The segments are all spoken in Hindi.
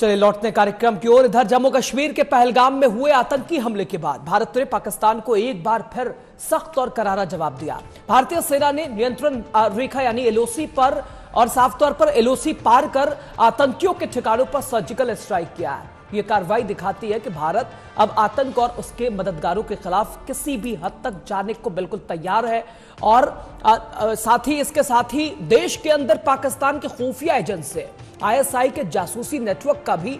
चलिए लौटने कार्यक्रम की ओर। इधर जम्मू कश्मीर के पहलगाम में हुए आतंकी हमले के बाद भारत ने पाकिस्तान को एक बार फिर सख्त और करारा जवाब दिया। भारतीय सेना ने नियंत्रण रेखा यानी एलओसी पर और साफ तौर पर एलओसी पार कर आतंकियों के ठिकानों पर सर्जिकल स्ट्राइक किया है। यह कार्रवाई दिखाती है कि भारत अब आतंक और उसके मददगारों के खिलाफ किसी भी हद तक जाने को बिल्कुल तैयार है। और साथ ही इसके साथ ही देश के अंदर पाकिस्तान के खुफिया एजेंसी आईएसआई के जासूसी नेटवर्क का भी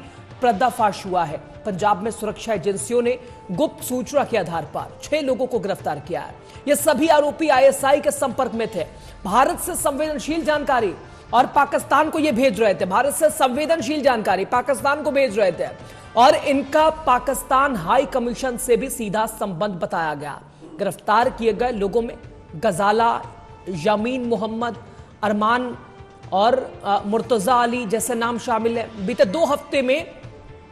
पर्दाफाश हुआ है। पंजाब में सुरक्षा एजेंसियों ने गुप्त सूचना के आधार पर 6 लोगों को गिरफ्तार किया है। ये सभी आरोपी आईएसआई के संपर्क में थे। भारत से संवेदनशील जानकारी और पाकिस्तान को ये भेज रहे थे। भारत से संवेदनशील जानकारी पाकिस्तान को भेज रहे थे और इनका पाकिस्तान हाई कमीशन से भी सीधा संबंध बताया गया। गिरफ्तार किए गए लोगों में गजाला, यामीन मोहम्मद, अरमान और मुर्तजा अली जैसे नाम शामिल है। बीते 2 हफ्ते में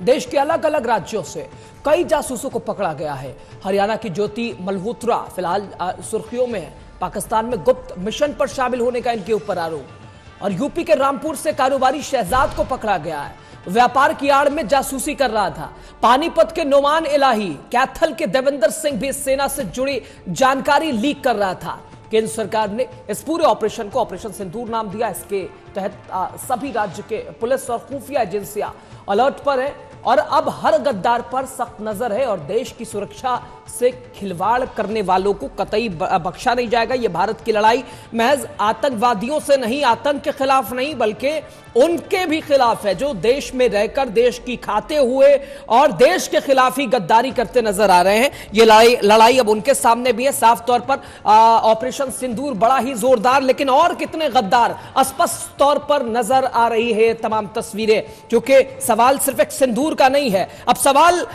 देश के अलग अलग राज्यों से कई जासूसों को पकड़ा गया है। हरियाणा की ज्योति मल्होत्रा फिलहाल सुर्खियों में है। पाकिस्तान में गुप्त मिशन पर शामिल होने का इनके ऊपर आरोप। और यूपी के रामपुर से कारोबारी शहजाद को पकड़ा गया है। व्यापार की आड़ में जासूसी कर रहा था। पानीपत के नोमान इलाही, कैथल के देवेंद्र सिंह भी सेना से जुड़ी जानकारी लीक कर रहा था। केंद्र सरकार ने इस पूरे ऑपरेशन को ऑपरेशन सिंदूर नाम दिया। इसके तहत सभी राज्य के पुलिस और खुफिया एजेंसियां अलर्ट पर है और अब हर गद्दार पर सख्त नजर है और देश की सुरक्षा से खिलवाड़ करने वालों को कतई बख्शा नहीं जाएगा। यह भारत की लड़ाई महज आतंकवादियों से नहीं, आतंक के खिलाफ नहीं, बल्कि उनके भी खिलाफ है जो देश में रहकर देश की खाते हुए और देश के खिलाफ ही गद्दारी करते नजर आ रहे हैं। यह लड़ाई अब उनके सामने भी है। साफ तौर पर ऑपरेशन सिंदूर बड़ा ही जोरदार, लेकिन और कितने गद्दार स्पष्ट तौर पर नजर आ रही है तमाम तस्वीरें। क्योंकि सवाल सिर्फ एक सिंदूर का नहीं है, अब सवाल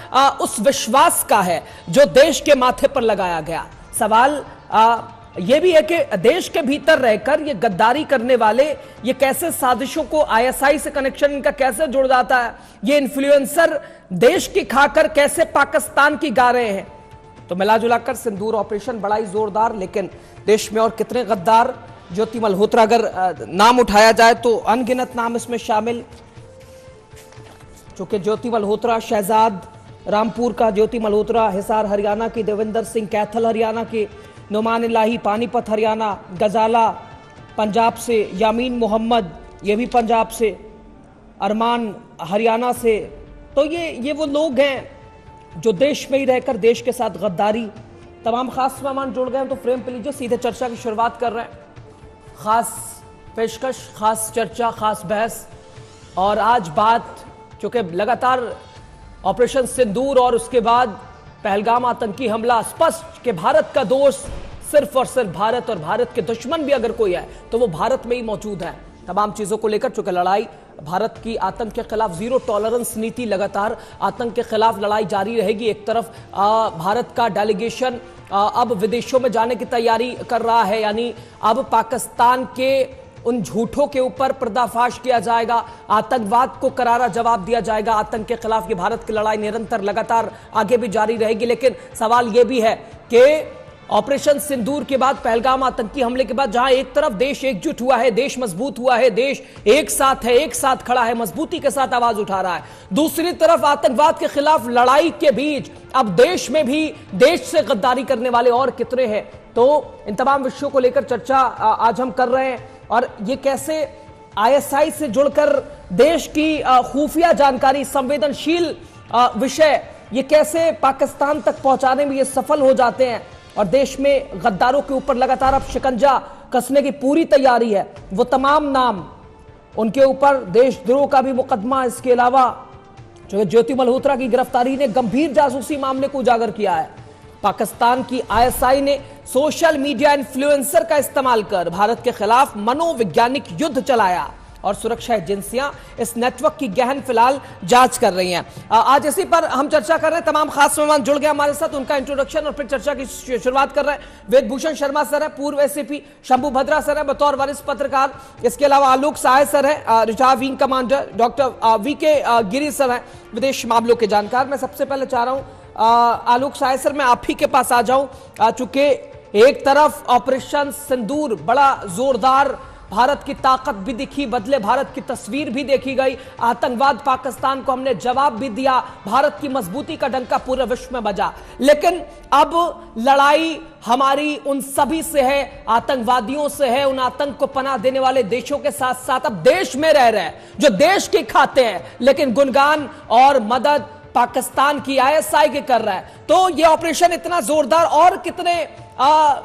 उस विश्वास का है जो देश के माथे पर लगाया गया। सवाल यह भी है कि देश के भीतर रहकर ये गद्दारी करने वाले ये कैसे साजिशों को आईएसआई से कनेक्शन इनका कैसे जुड़ जाता है। ये इन्फ्लुएंसर देश की खाकर कैसे पाकिस्तान की गा रहे हैं। तो मिला जुलाकर सिंदूर ऑपरेशन बड़ा ही जोरदार, लेकिन देश में और कितने गद्दार। ज्योति मल्होत्रा अगर नाम उठाया जाए तो अनगिनत नाम इसमें शामिल। चूंकि ज्योति मल्होत्रा शहजाद रामपुर का, ज्योति मल्होत्रा हिसार हरियाणा की, देवेंद्र सिंह कैथल हरियाणा के, नोमान इलाही पानीपत हरियाणा, गजाला पंजाब से, यामीन मोहम्मद ये भी पंजाब से, अरमान हरियाणा से। तो ये वो लोग हैं जो देश में ही रहकर देश के साथ गद्दारी। तमाम खास मेहमान जुड़ गए हैं, तो फ्रेम पे लीजिए, सीधे चर्चा की शुरुआत कर रहे हैं। खास पेशकश, खास चर्चा, खास बहस। और आज बात चूंकि लगातार ऑपरेशन सिंदूर और उसके बाद पहलगाम आतंकी हमला, स्पष्ट कि भारत का दोष सिर्फ और सिर्फ भारत, और भारत के दुश्मन भी अगर कोई है तो वो भारत में ही मौजूद है। तमाम चीजों को लेकर चूंकि लड़ाई भारत की आतंक के खिलाफ जीरो टॉलरेंस नीति, लगातार आतंक के खिलाफ लड़ाई जारी रहेगी। एक तरफ भारत का डेलीगेशन अब विदेशों में जाने की तैयारी कर रहा है, यानी अब पाकिस्तान के उन झूठों के ऊपर पर्दाफाश किया जाएगा, आतंकवाद को करारा जवाब दिया जाएगा। आतंक के खिलाफ ये भारत की लड़ाई निरंतर लगातार आगे भी जारी रहेगी। लेकिन सवाल यह भी है कि ऑपरेशन सिंदूर के बाद, पहलगाम आतंकी हमले के बाद, जहां एक तरफ देश एकजुट हुआ है, देश मजबूत हुआ है, देश एक साथ है, एक साथ खड़ा है, मजबूती के साथ आवाज उठा रहा है, दूसरी तरफ आतंकवाद के खिलाफ लड़ाई के बीच अब देश में भी देश से गद्दारी करने वाले और कितने हैं। तो इन तमाम विषयों को लेकर चर्चा आज हम कर रहे हैं। और ये कैसे आईएसआई से जुड़कर देश की खुफिया जानकारी, संवेदनशील विषय, ये कैसे पाकिस्तान तक पहुंचाने में ये सफल हो जाते हैं और देश में गद्दारों के ऊपर लगातार अब शिकंजा कसने की पूरी तैयारी है। वो तमाम नाम, उनके ऊपर देशद्रोह का भी मुकदमा। इसके अलावा जो ज्योति मल्होत्रा की गिरफ्तारी ने गंभीर जासूसी मामले को उजागर किया है। पाकिस्तान की आईएसआई ने सोशल मीडिया इन्फ्लुएंसर का इस्तेमाल कर भारत के खिलाफ मनोवैज्ञानिक युद्ध चलाया और सुरक्षा एजेंसियां इस नेटवर्क की गहन फिलहाल जांच कर रही हैं। आज इसी पर हम चर्चा कर रहे हैं। तमाम खास मेहमान जुड़ गए हमारे साथ, उनका इंट्रोडक्शन और फिर चर्चा की शुरुआत कर रहे हैं। वेदभूषण शर्मा सर है, पूर्व एसएपी, शंभू भद्रा सर है बतौर वरिष्ठ पत्रकार, इसके अलावा आलोक सहाय सर है, reserve wing commander, doctor VK Giri sir है, विदेश मामलों के जानकार। मैं सबसे पहले चाह रहा हूं आलोक सहाय सर, मैं आप ही के पास आ जाऊं। चूंकि एक तरफ ऑपरेशन सिंदूर बड़ा जोरदार भारत की ताकत भी दिखी, बदले भारत की तस्वीर भी देखी गई। आतंकवाद पाकिस्तान को हमने जवाब भी दिया, भारत की मजबूती का डंका पूरे विश्व में बजा। लेकिन अब लड़ाई हमारी उन सभी से है, आतंकवादियों से है, उन आतंक को पनाह देने वाले देशों के साथ साथ अब देश में रह रहे जो देश के खाते हैं, लेकिन गुणगान और मदद पाकिस्तान की आईएसआई के कर रहा है। तो यह ऑपरेशन इतना जोरदार, और कितने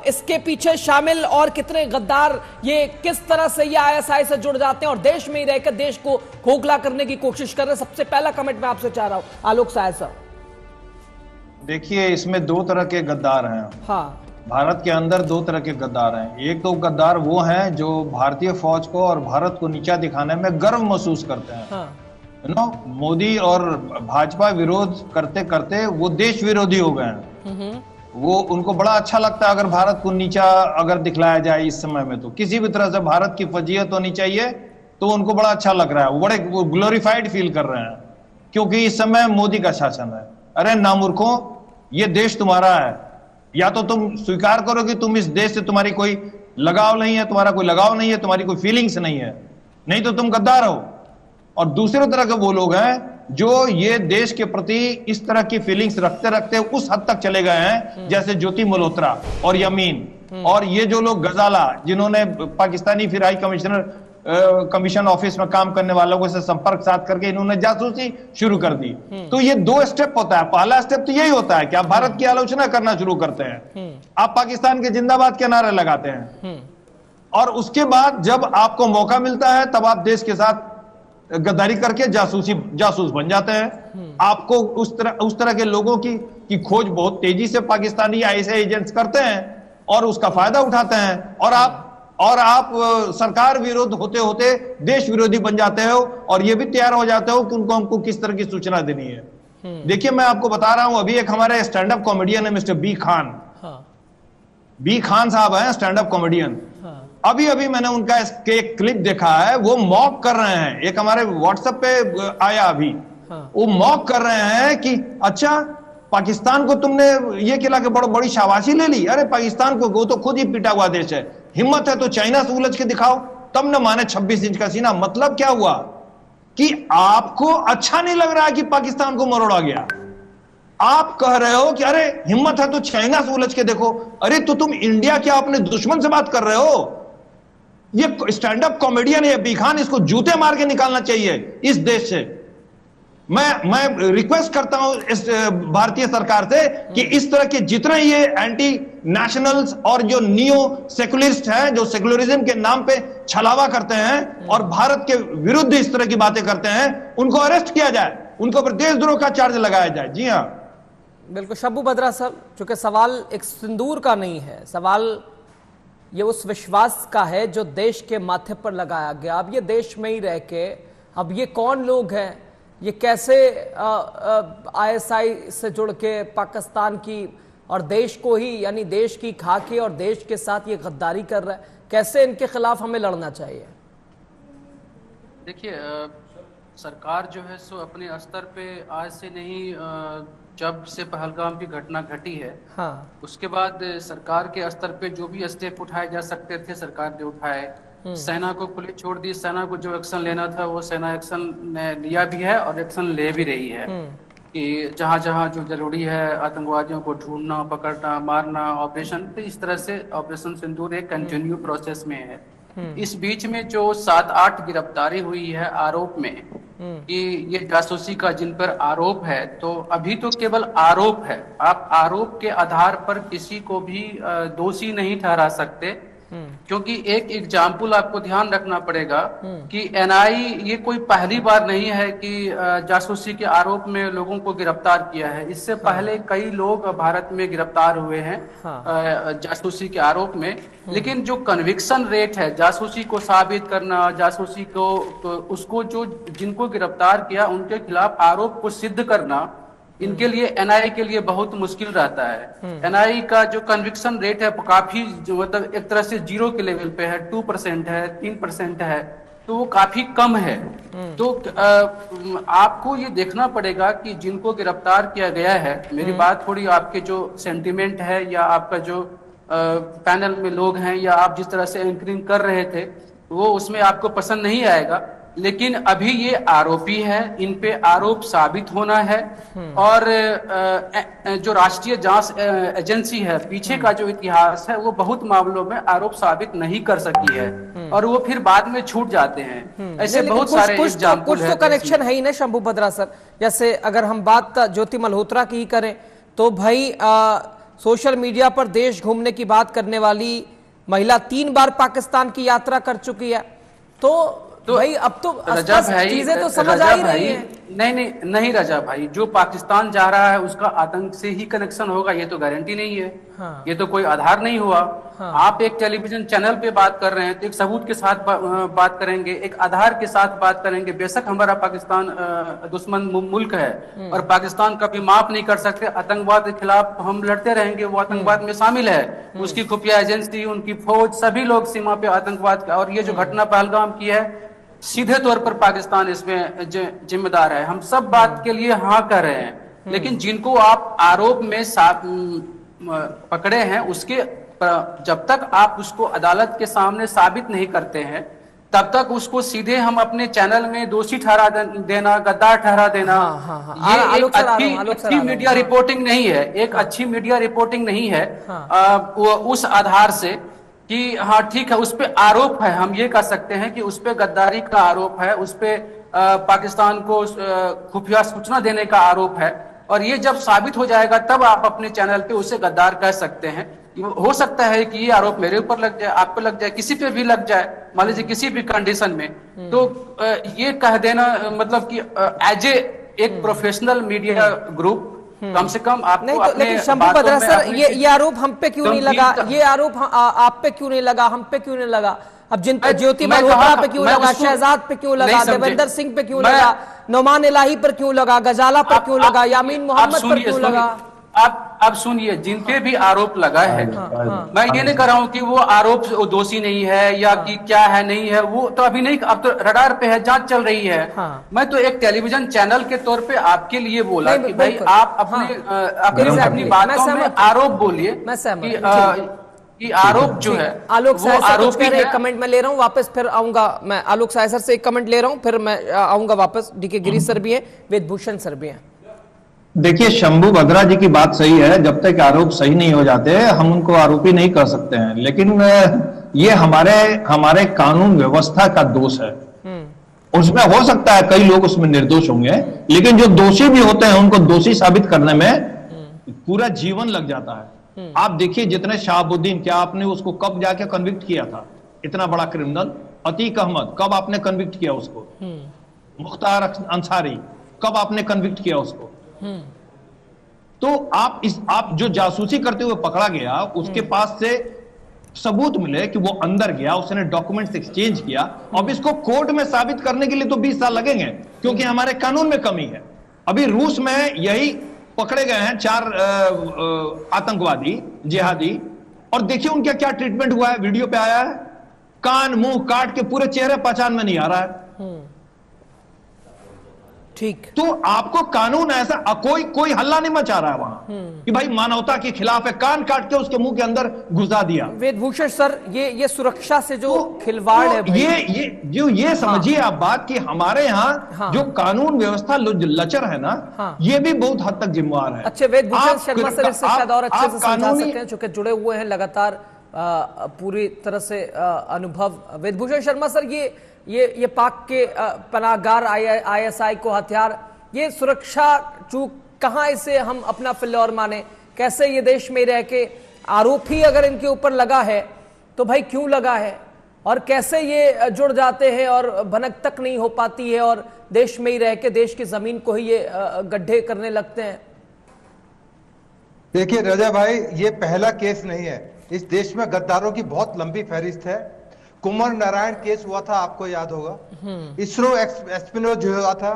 इसके पीछे शामिल और कितने गद्दार ये किस तरह से ये आईएसआई से जुड़ जाते हैं और देश में ही रहकर देश को खोखला करने की कोशिश कर रहे हैं। सबसे पहला कमेंट मैं आपसे चाह रहा हूं आलोक साय साहब। देखिए, इसमें दो तरह के गद्दार हैं। हाँ, भारत के अंदर दो तरह के गद्दार हैं। एक तो गद्दार वो हैं जो भारतीय फौज को और भारत को नीचा दिखाने में गर्व महसूस करते हैं। हाँ, मोदी और भाजपा विरोध करते करते वो देश विरोधी हो गए हैं। वो उनको बड़ा अच्छा लगता है अगर भारत को नीचा अगर दिखलाया जाए इस समय में, तो किसी भी तरह से भारत की फजीहत होनी चाहिए, तो उनको बड़ा अच्छा लग रहा है। वो ग्लोरीफाइड फील कर रहे हैं क्योंकि इस समय मोदी का शासन है। अरे नामूर्खों, ये देश तुम्हारा है, या तो तुम स्वीकार करो कि तुम इस देश से तुम्हारी कोई लगाव नहीं है, तुम्हारा कोई लगाव नहीं है, तुम्हारी कोई फीलिंग्स नहीं है, नहीं तो तुम गद्दार हो। और दूसरे तरह के वो लोग हैं जो ये देश के प्रति इस तरह की फीलिंग्स रखते रखते उस हद तक चले गए हैं जैसे ज्योति मल्होत्रा और यमीन और ये जो लोग गजाला, जिन्होंने पाकिस्तानी फिर हाई कमीशन ऑफिस में काम करने वालों से संपर्क साध करके इन्होंने जासूसी शुरू कर दी। तो ये दो स्टेप होता है। पहला स्टेप तो यही होता है कि आप भारत की आलोचना करना शुरू करते हैं, आप पाकिस्तान के जिंदाबाद के नारे लगाते हैं, और उसके बाद जब आपको मौका मिलता है तब आप देश के साथ गद्दारी करके जासूस बन जाते हैं। आपको उस तरह के लोगों की खोज बहुत तेजी से पाकिस्तानी आईएसआई एजेंट्स करते हैं और उसका फायदा उठाते हैं, और आप सरकार विरोध होते होते देश विरोधी बन जाते हो और ये भी तैयार हो जाते हो कि उनको हमको किस तरह की सूचना देनी है। देखिए, मैं आपको बता रहा हूं, अभी एक हमारे स्टैंड अप कॉमेडियन है mister B Khan. B Khan साहब हैं स्टैंड अप कॉमेडियन। अभी मैंने उनका एक क्लिप देखा है, वो मॉक कर रहे हैं, एक हमारे व्हाट्सएप पे आया अभी। वो मॉक कर रहे हैं कि अच्छा, पाकिस्तान को तुमने ये खिला के बड़ी शाबाशी ले ली। अरे पाकिस्तान को, वो तो खुद ही पिटा हुआ देश है, हिम्मत है तो चाइना से उलझ के दिखाओ, तब न माने 26 इंच का सीना। मतलब क्या हुआ कि आपको अच्छा नहीं लग रहा है कि पाकिस्तान को मरोड़ा गया, आप कह रहे हो कि अरे हिम्मत है तो चाइना से उलझ के देखो। अरे तो तुम इंडिया क्या अपने दुश्मन से बात कर रहे हो? ये स्टैंड अप कॉमेडियन है बी खान, इसको जूते मार के निकालना चाहिए इस देश से। मैं रिक्वेस्ट करता हूं इस भारतीय सरकार से कि इस तरह के जितने ये एंटी नेशनल्स और जो नियो सेकुलरिस्ट हैं, जो सेकुलरिज्म के नाम पे छलावा करते हैं और भारत के विरुद्ध इस तरह की बातें करते हैं, उनको अरेस्ट किया जाए, उनके ऊपर देशद्रोह का चार्ज लगाया जाए। जी हाँ, बिल्कुल। शब्बू बद्रा साहब, चूंकि सवाल एक सिंदूर का नहीं है, सवाल ये उस विश्वास का है जो देश के माथे पर लगाया गया। अब ये देश में ही रह के, अब ये कौन लोग हैं, ये कैसे आईएसआई से जुड़ के पाकिस्तान की और देश को ही, यानी देश की खाके और देश के साथ ये गद्दारी कर रहा है, कैसे इनके खिलाफ हमें लड़ना चाहिए? देखिए, सरकार जो है सो अपने स्तर पे आज से नहीं, जब से पहलगाम की घटना घटी है, हाँ, उसके बाद सरकार के स्तर पे जो भी स्टेप उठाए जा सकते थे सरकार ने उठाए। सेना को खुली छोड़ दी, सेना को जो एक्शन लेना था वो सेना एक्शन ने लिया भी है और एक्शन ले भी रही है कि जहां जहां जो जरूरी है आतंकवादियों को ढूंढना, पकड़ना, मारना, ऑपरेशन, तो इस तरह से ऑपरेशन सिंदूर एक कंटिन्यू प्रोसेस में है। इस बीच में जो 7-8 गिरफ्तारी हुई है आरोप में कि ये जासूसी का जिन पर आरोप है, तो अभी तो केवल आरोप है। आप आरोप के आधार पर किसी को भी दोषी नहीं ठहरा सकते, क्योंकि एक एग्जाम्पल आपको ध्यान रखना पड़ेगा कि एनआई ये कोई पहली बार नहीं है कि जासूसी के आरोप में लोगों को गिरफ्तार किया है। इससे पहले कई लोग भारत में गिरफ्तार हुए हैं जासूसी के आरोप में, लेकिन जो कन्विक्शन रेट है जासूसी को साबित करना, जासूसी को उसको जो जिनको गिरफ्तार किया उनके खिलाफ आरोप को सिद्ध करना, इनके लिए एनआई के लिए बहुत मुश्किल रहता है। एनआई का जो कन्विक्शन रेट है काफी, जो मतलब एक तरह से 0 के लेवल पे है, 2% है, 3% है, तो वो काफी कम है। तो आपको ये देखना पड़ेगा कि जिनको गिरफ्तार किया गया है, मेरी बात थोड़ी आपके जो सेंटिमेंट है या आपका जो पैनल में लोग हैं या आप जिस तरह से एंकरिंग कर रहे थे, वो उसमें आपको पसंद नहीं आएगा, लेकिन अभी ये आरोपी है, इन पे आरोप साबित होना है और जो राष्ट्रीय जांच एजेंसी है, पीछे का जो इतिहास है, वो बहुत मामलों में आरोप साबित नहीं कर सकी है और वो फिर बाद में छूट जाते हैं। ऐसे बहुत सारे कुछ तो कनेक्शन है ही ना शंभू भद्रा सर। जैसे अगर हम बात ज्योति मल्होत्रा की ही करें तो भाई सोशल मीडिया पर देश घूमने की बात करने वाली महिला 3 बार पाकिस्तान की यात्रा कर चुकी है, तो भाई अब तो चीजें तो समझ आ ही रही है। नहीं रजा भाई, जो पाकिस्तान जा रहा है उसका आतंक से ही कनेक्शन होगा, ये तो गारंटी नहीं है। हाँ। ये तो कोई आधार नहीं हुआ। हाँ। आप एक टेलीविजन चैनल पे बात कर रहे हैं तो एक सबूत के साथ बात करेंगे, एक आधार के साथ बात करेंगे। बेशक हमारा पाकिस्तान दुश्मन मुल्क है और पाकिस्तान कभी माफ नहीं कर सकते। आतंकवाद के खिलाफ हम लड़ते रहेंगे, वो आतंकवाद में शामिल है, उसकी खुफिया एजेंसी, उनकी फौज, सभी लोग सीमा पे आतंकवाद का। और ये जो घटना पहलगाम की है, सीधे तौर पर पाकिस्तान इसमें जिम्मेदार है। हम सब बात के लिए हाँ कर रहे हैं, लेकिन जिनको आप आरोप में पकड़े हैं, उसके जब तक आप उसको अदालत के सामने साबित नहीं करते हैं, तब तक उसको सीधे हम अपने चैनल में दोषी ठहरा देना, गद्दार ठहरा देना, ये एक अच्छी मीडिया रिपोर्टिंग नहीं है। एक अच्छी मीडिया रिपोर्टिंग नहीं है वो उस आधार से कि हाँ ठीक है, उस पे आरोप है, हम ये कह सकते हैं कि उस पे गद्दारी का आरोप है, उस पे पाकिस्तान को खुफिया सूचना देने का आरोप है, और ये जब साबित हो जाएगा तब आप अपने चैनल पे उसे गद्दार कह सकते हैं। हो सकता है कि ये आरोप मेरे ऊपर लग जाए, आप पे लग जाए, किसी पे भी लग जाए, मान लीजिए किसी भी कंडीशन में, तो ये कह देना मतलब कि एज एक प्रोफेशनल मीडिया ग्रुप कम से कम आपको नहीं तो, लेकिन शंभू भद्रा सर ये आरोप हम पे क्यों नहीं लगा, ये आरोप आप पे क्यों नहीं लगा, हम पे क्यों नहीं लगा? अब जिन ज्योति मल्होत्रा पे क्यों लगा, शहजाद पे क्यों लगा, देवेंद्र सिंह पे क्यों लगा, नौमान इलाही पर क्यों लगा, गजाला पर क्यों लगा, यामीन मोहम्मद पर क्यों लगा? आप सुनिए, जिन पे भी आरोप लगा है, मैं ये नहीं कर रहा हूँ कि वो आरोप दोषी नहीं है या कि क्या है नहीं है, वो तो अभी नहीं, अब तो रडार पे है, जांच चल रही है। मैं तो एक टेलीविजन चैनल के तौर पे आपके लिए बोला कि भाई आप अपनी बातों में आरोप बोलिए कि आरोप जो है आलोक साय कह रहे कमेंट में ले रहा हूँ, वापस फिर आऊंगा मैं। आलोक साय सर से एक कमेंट ले रहा हूँ, फिर मैं आऊंगा वापस। डीके गिरीश सर भी हैं, वेदभूषण सर भी हैं। देखिए, शंभू भद्रा जी की बात सही है, जब तक आरोप सही नहीं हो जाते हम उनको आरोपी नहीं कर सकते हैं, लेकिन ये हमारे कानून व्यवस्था का दोष है। उसमें हो सकता है कई लोग उसमें निर्दोष होंगे, लेकिन जो दोषी भी होते हैं उनको दोषी साबित करने में पूरा जीवन लग जाता है। आप देखिए, जितने शहाबुद्दीन, क्या आपने उसको कब जाके कन्विक्ट किया था? इतना बड़ा क्रिमिनल अतीक अहमद, कब आपने कन्विक्ट किया उसको? मुख्तार अंसारी, कब आपने कन्विक्ट किया उसको? तो आप जो जासूसी करते हुए पकड़ा गया, उसके पास से सबूत मिले कि वो अंदर गया, उसने डॉक्यूमेंट्स एक्सचेंज किया। अब इसको कोर्ट में साबित करने के लिए तो 20 साल लगेंगे, क्योंकि हमारे कानून में कमी है। अभी रूस में यही पकड़े गए हैं 4 आतंकवादी जिहादी, और देखिए उनका क्या ट्रीटमेंट हुआ है, वीडियो पे आया है। कान मुंह काट के, पूरे चेहरे पहचान में नहीं आ रहा है। ठीक, तो आपको कानून ऐसा कोई हल्ला नहीं मचा रहा है वहां कि भाई मानवता के खिलाफ है, कान काट के उसके मुंह के अंदर घुसा दिया। वेदभूषण सर, ये सुरक्षा से जो खिलवाड़ है भाई, ये समझिए आप बात कि हमारे यहाँ जो कानून व्यवस्था लचर है ना, ये भी बहुत हद तक जिम्मेवार है। अच्छे, वेदभूषण शर्मा सर इससे शायद और अच्छे से समझा सकते हैं, चूंकि जुड़े हुए हैं लगातार पूरी तरह से अनुभव। वेदभूषण शर्मा सर, ये पाक के पनाहगार ISI को हथियार, ये सुरक्षा चूक कहां इसे हम अपना फिल्लौर माने? कैसे ये देश में रह के आरोप ही अगर इनके ऊपर लगा है तो भाई क्यों लगा है, और कैसे ये जुड़ जाते हैं और भनक तक नहीं हो पाती है और देश में ही रह के देश की जमीन को ही ये गड्ढे करने लगते हैं? देखिए रजा भाई, ये पहला केस नहीं है। इस देश में गद्दारों की बहुत लंबी फहरिस्त है। कुमार नारायण केस हुआ था, आपको याद होगा। इसरो एस्पिनो जो हुआ था,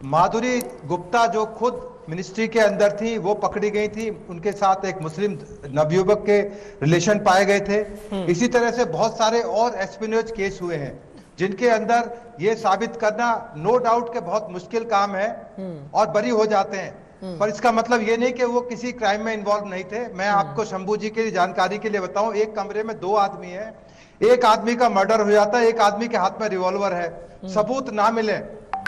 माधुरी गुप्ता जो खुद मिनिस्ट्री के अंदर थी वो पकड़ी गई थी, उनके साथ एक मुस्लिम नवयुवक के रिलेशन पाए गए थे। इसी तरह से बहुत सारे और एस्पिनोज केस हुए हैं जिनके अंदर ये साबित करना नो डाउट के बहुत मुश्किल काम है और बरी हो जाते हैं। पर इसका मतलब ये नहीं कि वो किसी क्राइम में इन्वॉल्व नहीं थे। मैं आपको शंभू जी की जानकारी के लिए बताऊं, एक कमरे में 2 आदमी हैं, एक आदमी का मर्डर हो जाता है, एक आदमी के हाथ में रिवॉल्वर है, सबूत ना मिले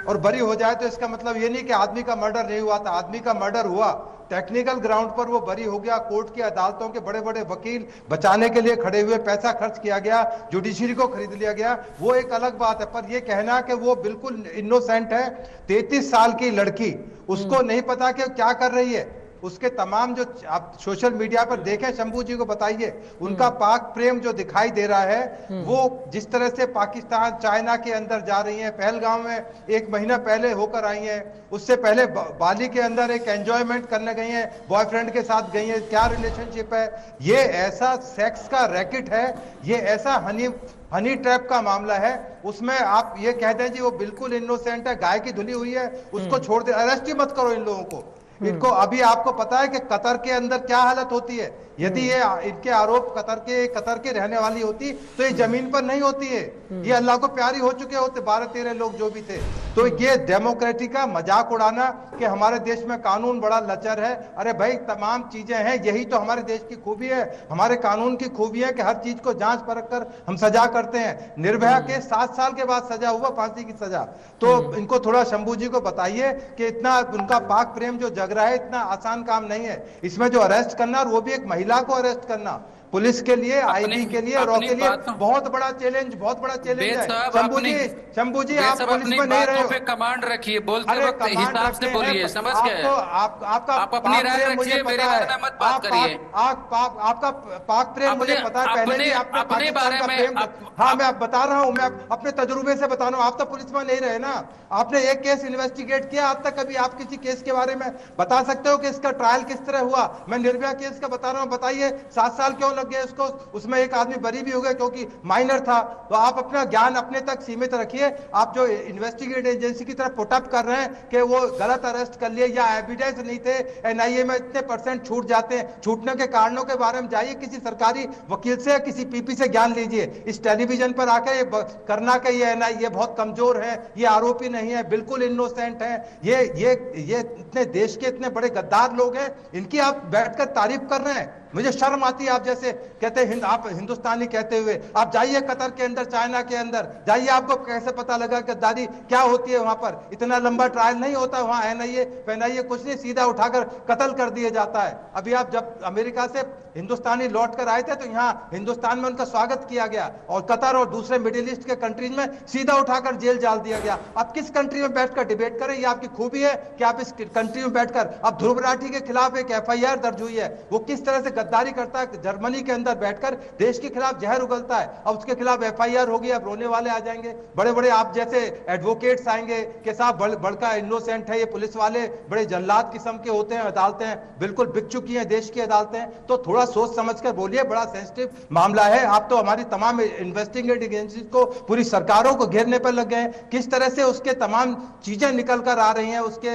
और बरी हो जाए तो इसका मतलब ये नहीं कि आदमी का मर्डर नहीं हुआ था। आदमी का मर्डर हुआ, टेक्निकल ग्राउंड पर वो बरी हो गया, कोर्ट की अदालतों के बड़े बड़े वकील बचाने के लिए खड़े हुए, पैसा खर्च किया गया, जुडिशरी को खरीद लिया गया, वो एक अलग बात है। पर ये कहना कि वो बिल्कुल इनोसेंट है, 33 साल की लड़की, उसको नहीं पता कि क्या कर रही है, उसके तमाम जो आप सोशल मीडिया पर देखें, शंभू जी को बताइए, उनका पाक प्रेम जो दिखाई दे रहा है, वो जिस तरह से पाकिस्तान चाइना के अंदर जा रही हैं, पहलगाम में 1 महीना पहले होकर आई हैं, उससे पहले बाली के अंदर एक एंजॉयमेंट करने गई हैं, बॉयफ्रेंड के साथ गई हैं, क्या रिलेशनशिप है ये? ऐसा सेक्स का रैकेट है, ये ऐसा हनी ट्रैप का मामला है। उसमें आप ये कह दें जी वो बिल्कुल इनोसेंट है, गाय की धुली हुई है, उसको छोड़ दे, अरेस्ट ही मत करो इन लोगों को। इनको अभी आपको पता है कि कतर के अंदर क्या हालत होती है, यदि ये इनके आरोप कतर के रहने वाली होती तो ये जमीन पर नहीं होती है, ये अल्लाह को प्यारी हो चुके होते 12-13 लोग जो भी थे। तो ये डेमोक्रेसी का मजाक उड़ाना कि हमारे देश में कानून बड़ा लचर है, अरे भाई तमाम चीजें हैं, यही तो हमारे देश की खूबी है, हमारे कानून की खूबी है कि हर चीज को जांच परख कर हम सजा करते हैं। निर्भया के 7 साल के बाद सजा हुआ, फांसी की सजा। तो इनको थोड़ा शंभू जी को बताइए कि इतना उनका पाक प्रेम जो जग रहा है, इतना आसान काम नहीं है। इसमें जो अरेस्ट करना, और वो भी एक महिला को अरेस्ट करना, पुलिस के लिए, आईबी के लिए, रॉ के लिए बहुत बड़ा चैलेंज, बहुत बड़ा चैलेंज है। शंभू जी आप पुलिस में नहीं रहे हो, कमांड रखिए, बोलते वक्त हिसाब से बोलिए, समझ गए? आपका अपनी राय रखिए, मेरे बारे में मत बात करिए। आपका पाक प्रेम मुझे पता है, पहले भी आपने अपने बारे में, हाँ मैं बता रहा हूँ, मैं अपने तजुर्बे से बता रहा हूँ। आप तो पुलिस में नहीं रहे ना, आपने एक केस इन्वेस्टिगेट किया आज तक? कभी आप किसी केस के बारे में बता सकते हो कि इसका ट्रायल किस तरह हुआ? मैं निर्भया केस का बता रहा हूँ, बताइए 7 साल क्यों लग गए उसको? उसमें एक आदमी बरी भी हो गया क्योंकि माइनर था। तो आप अपना ज्ञान अपने तक सीमित रखिए। आप जो इन्वेस्टिगेट एजेंसी की तरफ पुटअप कर रहे हैं कि वो गलत अरेस्ट कर लिए या एविडेंस नहीं थे, एनआईए में इतने % छूट जाते हैं, छूटने के कारणों के बारे में जाइए किसी सरकारी वकील से, किसी पीपी से ज्ञान लीजिए। इस टेलीविजन पर आकर ये करना कि ये एनआईए बहुत कमजोर है, ये आरोपी नहीं है, बिल्कुल इनोसेंट है, ये इतने देश के इतने बड़े गद्दार लोग हैं, इनकी आप बैठकर तारीफ कर रहे हैं। मुझे शर्म आती है आप जैसे कहते हैं आप हिंदुस्तानी कहते हुए। आप जाइए कतर के अंदर, चाइना के अंदर जाइए, आपको कैसे पता लगा गद्दारी क्या होती है वहां पर? इतना लंबा ट्रायल नहीं होता वहां, एनआईए कुछ नहीं, सीधा उठाकर कत्ल कर दिया जाता है। अभी आप जब अमेरिका से हिंदुस्तानी लौट कर आए थे तो यहाँ हिंदुस्तान में उनका स्वागत किया गया, और कतर और दूसरे मिडिल ईस्ट के कंट्रीज में सीधा उठाकर जेल डाल दिया गया। आप किस कंट्री में बैठकर डिबेट करें? ये आपकी खूबी है कि आप इस कंट्री में बैठकर, अब ध्रुव राठी के खिलाफ एक FIR दर्ज हुई है, वो किस तरह से गद्दारी करता है, जर्मनी के अंदर बैठकर देश के खिलाफ जहर उगलता है। अब उसके खिलाफ FIR होगी, अब रोने वाले आ जाएंगे, बड़े बड़े आप जैसे एडवोकेट्स आएंगे कि साहब बड़का इनोसेंट है, ये पुलिस वाले बड़े जल्लाद किस्म के होते हैं, अदालतें बिल्कुल बिक चुकी हैं देश की अदालतें। तो थोड़ा सोच समझ कर बोलिए, बड़ा सेंसिटिव मामला है। आप तो हमारी तमाम इन्वेस्टिगेटिव एजेंसी को, पूरी सरकारों को घेरने पर लग गए। किस तरह से उसके तमाम चीजें निकल कर आ रही हैं उसके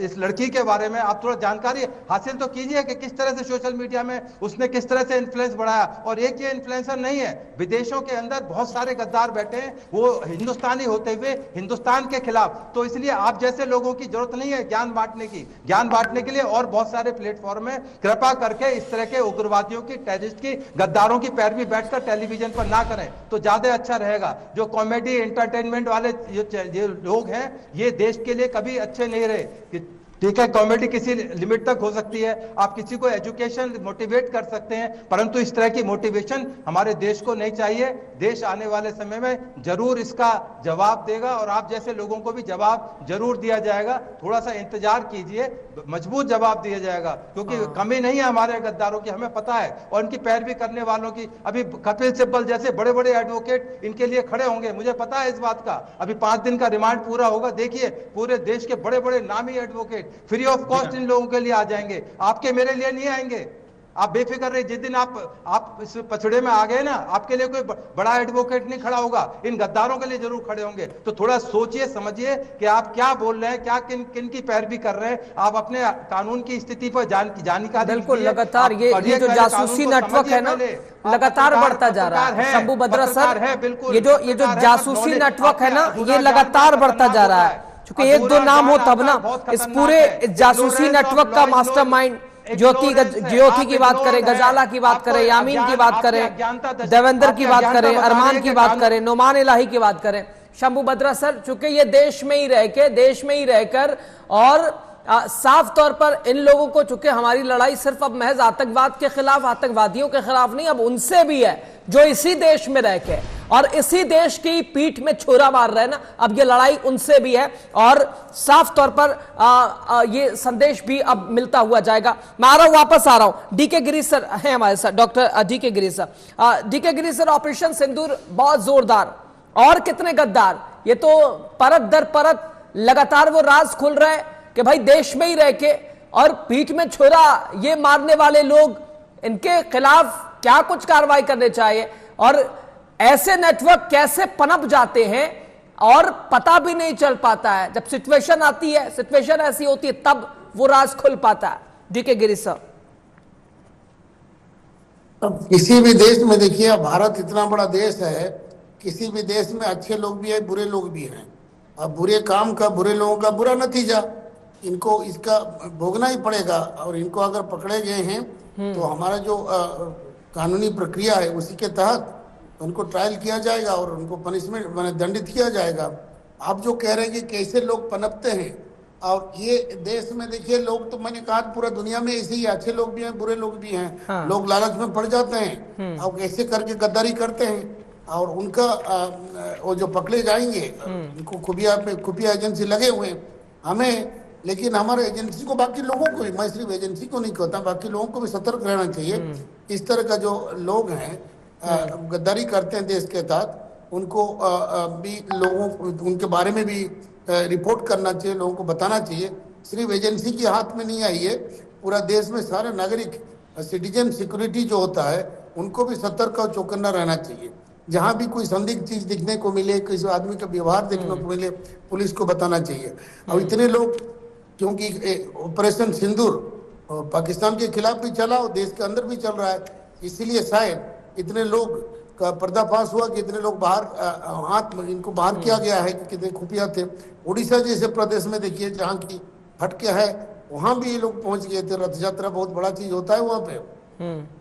इस लड़की के बारे में आप थोड़ा जानकारी हासिल तो कीजिए कि किस तरह से सोशल मीडिया में उसने किस तरह से इन्फ्लुएंस बढ़ाया। और एक ये इन्फ्लुएंसर नहीं है, विदेशों के अंदर बहुत सारे गद्दार बैठे हैं, वो हिंदुस्तानी होते हुए हिंदुस्तान के खिलाफ। तो इसलिए आप जैसे लोगों की जरूरत नहीं है ज्ञान बांटने की। ज्ञान बांटने के लिए और बहुत सारे प्लेटफॉर्म है, कृपा करके इस तरह के उग्रवादियों की, टेररिस्ट की, गद्दारों की पैरवी बैठकर टेलीविजन पर ना करें तो ज्यादा अच्छा रहेगा। जो कॉमेडी एंटरटेनमेंट वाले ये लोग हैं, ये देश के लिए कभी अच्छे नहीं रहे। ठीक है, कॉमेडी किसी लिमिट तक हो सकती है, आप किसी को एजुकेशन मोटिवेट कर सकते हैं, परंतु इस तरह की मोटिवेशन हमारे देश को नहीं चाहिए। देश आने वाले समय में जरूर इसका जवाब देगा और आप जैसे लोगों को भी जवाब जरूर दिया जाएगा। थोड़ा सा इंतजार कीजिए, मजबूत जवाब दिया जाएगा, क्योंकि कमी नहीं है हमारे गद्दारों की, हमें पता है, और इनकी पैरवी करने वालों की। अभी कपिल सिब्बल जैसे बड़े बड़े एडवोकेट इनके लिए खड़े होंगे, मुझे पता है इस बात का। अभी 5 दिन का रिमांड पूरा होगा, देखिए पूरे देश के बड़े बड़े नामी advocate free of cost in लोगों के लिए आ जाएंगे, आपके मेरे लिए नहीं आएंगे। आप बेफिक्र रहिए, जिस दिन आप इस पछड़े में आ गए ना, आपके लिए कोई बड़ा एडवोकेट नहीं खड़ा होगा, इन गद्दारों के लिए जरूर खड़े होंगे। तो थोड़ा सोचिए समझिए कि आप क्या बोल रहे हैं, क्या किन की पैरवी कर रहे हैं। आप अपने कानून की स्थिति पर जानकारी बिल्कुल लगातार ये जो जासूसी नेटवर्क है ना, लगातार बढ़ता जा रहा है। शंभू बद्रा सर, ये जो जासूसी नेटवर्क है ना, ये लगातार बढ़ता जा रहा है। क्योंकि 1-2 नाम हो तब ना, इस पूरे जासूसी नेटवर्क का मास्टरमाइंड ज्योति की बात करें, गजाला की बात करें, यामीन की बात करें, देवेंद्र की बात करें, अरमान की बात करें, नुमान इलाही की बात करें, शंभू बद्रा सर, चूंकि ये देश में ही रहकर और साफ तौर पर इन लोगों को, चूंकि हमारी लड़ाई सिर्फ अब महज आतंकवाद के खिलाफ, आतंकवादियों के खिलाफ नहीं, अब उनसे भी है जो इसी देश में रह के और इसी देश की पीठ में छुरा मार रहे हैं ना, अब ये लड़ाई उनसे भी है और साफ तौर पर ये संदेश भी अब मिलता हुआ जाएगा। मैं वापस आ रहा हूं, डीके गिरी सर हैं हमारे साथ, doctor DK Giri sir. DK Giri sir, operation सिंदूर बहुत जोरदार और कितने गद्दार, ये तो परत दर परत लगातार वो राज खुल रहा है कि भाई देश में ही रह के और पीठ में छुरा ये मारने वाले लोग, इनके खिलाफ क्या कुछ कार्रवाई करने चाहिए और ऐसे नेटवर्क कैसे पनप जाते हैं और पता भी नहीं चल पाता है, जब सिचुएशन आती है, सिचुएशन ऐसी होती है तब वो राज खुल पाता है। डीके गिरी सर, अब किसी भी देश में देखिए, भारत इतना बड़ा देश है, किसी भी देश में अच्छे लोग भी हैं, बुरे लोग भी हैं। अब बुरे काम का, बुरे लोगों का बुरा नतीजा, इनको इसका भोगना ही पड़ेगा और इनको अगर पकड़े गए हैं तो हमारा जो कानूनी प्रक्रिया है उसी के तहत उनको ट्रायल किया जाएगा और उनको पनिशमेंट माने दंडित किया जाएगा। आप जो कह रहे हैं कि कैसे लोग पनपते हैं, और ये देश में देखिए लोग, तो मैंने कहा पूरा दुनिया में ऐसे ही अच्छे लोग भी हैं, बुरे लोग भी हैं। हाँ। लोग लालच में पड़ जाते हैं और कैसे करके गद्दारी करते हैं और उनका वो जो पकड़े जाएंगे उनको खुफिया एजेंसी लगे हुए हैं हमें, लेकिन हमारे एजेंसी को, बाकी लोगों को भी, मैं सिर्फ एजेंसी को नहीं कहता, बाकी लोगों को भी सतर्क रहना चाहिए। इस तरह का जो लोग हैं गद्दारी करते हैं देश के तहत, उनको भी लोगों, उनके बारे में भी रिपोर्ट करना चाहिए, लोगों को बताना चाहिए। सिर्फ एजेंसी के हाथ में नहीं आई है, पूरा देश में सारे नागरिक, सिटीजन सिक्योरिटी जो होता है, उनको भी सतर्क और चौकन्ना रहना चाहिए। जहां भी कोई संदिग्ध चीज दिखने को मिले, किसी आदमी का व्यवहार देखने को मिले, पुलिस को बताना चाहिए। अब इतने लोग, क्योंकि ऑपरेशन सिंदूर पाकिस्तान के खिलाफ भी चला और देश के अंदर भी चल रहा है, इसीलिए शायद इतने लोग का पर्दाफाश हुआ कि इतने लोग बाहर इनको बाहर किया गया है कि कितने खुफिया थे। उड़ीसा जैसे प्रदेश में देखिए जहाँ की हटके है, वहां भी ये लोग पहुंच गए थे। रथ यात्रा बहुत बड़ा चीज होता है वहां पे।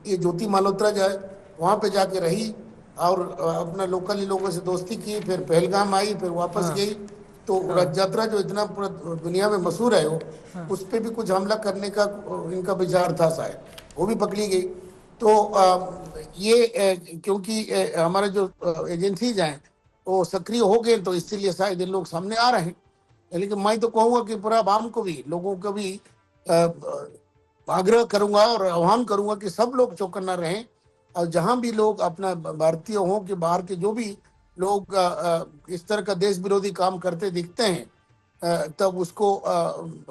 ये ज्योति माल्होत्रा जो है वहां पे जाके रही और अपना लोकली लोगों से दोस्ती की, फिर पहलगाम आई, फिर वापस गई। तो रथ यात्रा जो इतना पूरा दुनिया में मशहूर है, वो उस पर भी कुछ हमला करने का इनका विचार था शायद, वो भी पकड़ी गई। तो ये क्योंकि हमारे जो एजेंसीज हैं वो सक्रिय हो गए, तो इसीलिए शायद इन लोग सामने आ रहे हैं। लेकिन मैं तो कहूँगा कि पूरा आवाम को भी, लोगों को भी आग्रह करूंगा और आह्वान करूंगा कि सब लोग चौकन्ना रहें और जहां भी लोग अपना भारतीय हों कि बाहर के जो भी लोग इस तरह का देश विरोधी काम करते दिखते हैं, तब उसको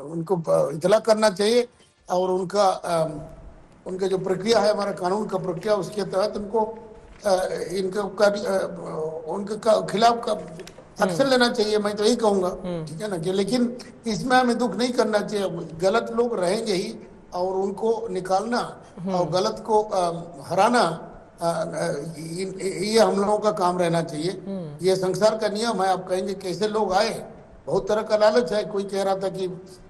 उनको इतला करना चाहिए और उनका जो प्रक्रिया है, हमारा कानून का प्रक्रिया, उसके तहत उनके खिलाफ का एक्शन लेना चाहिए। मैं तो यही कहूंगा, ठीक है ना, कि लेकिन इसमें हमें दुख नहीं करना चाहिए। गलत लोग रहेंगे ही और उनको निकालना और गलत को हराना, ये हम लोगों का काम रहना चाहिए। ये संसार का नियम है। आप कहेंगे कैसे लोग आए, बहुत तरह का लालच है। कोई कह रहा था कि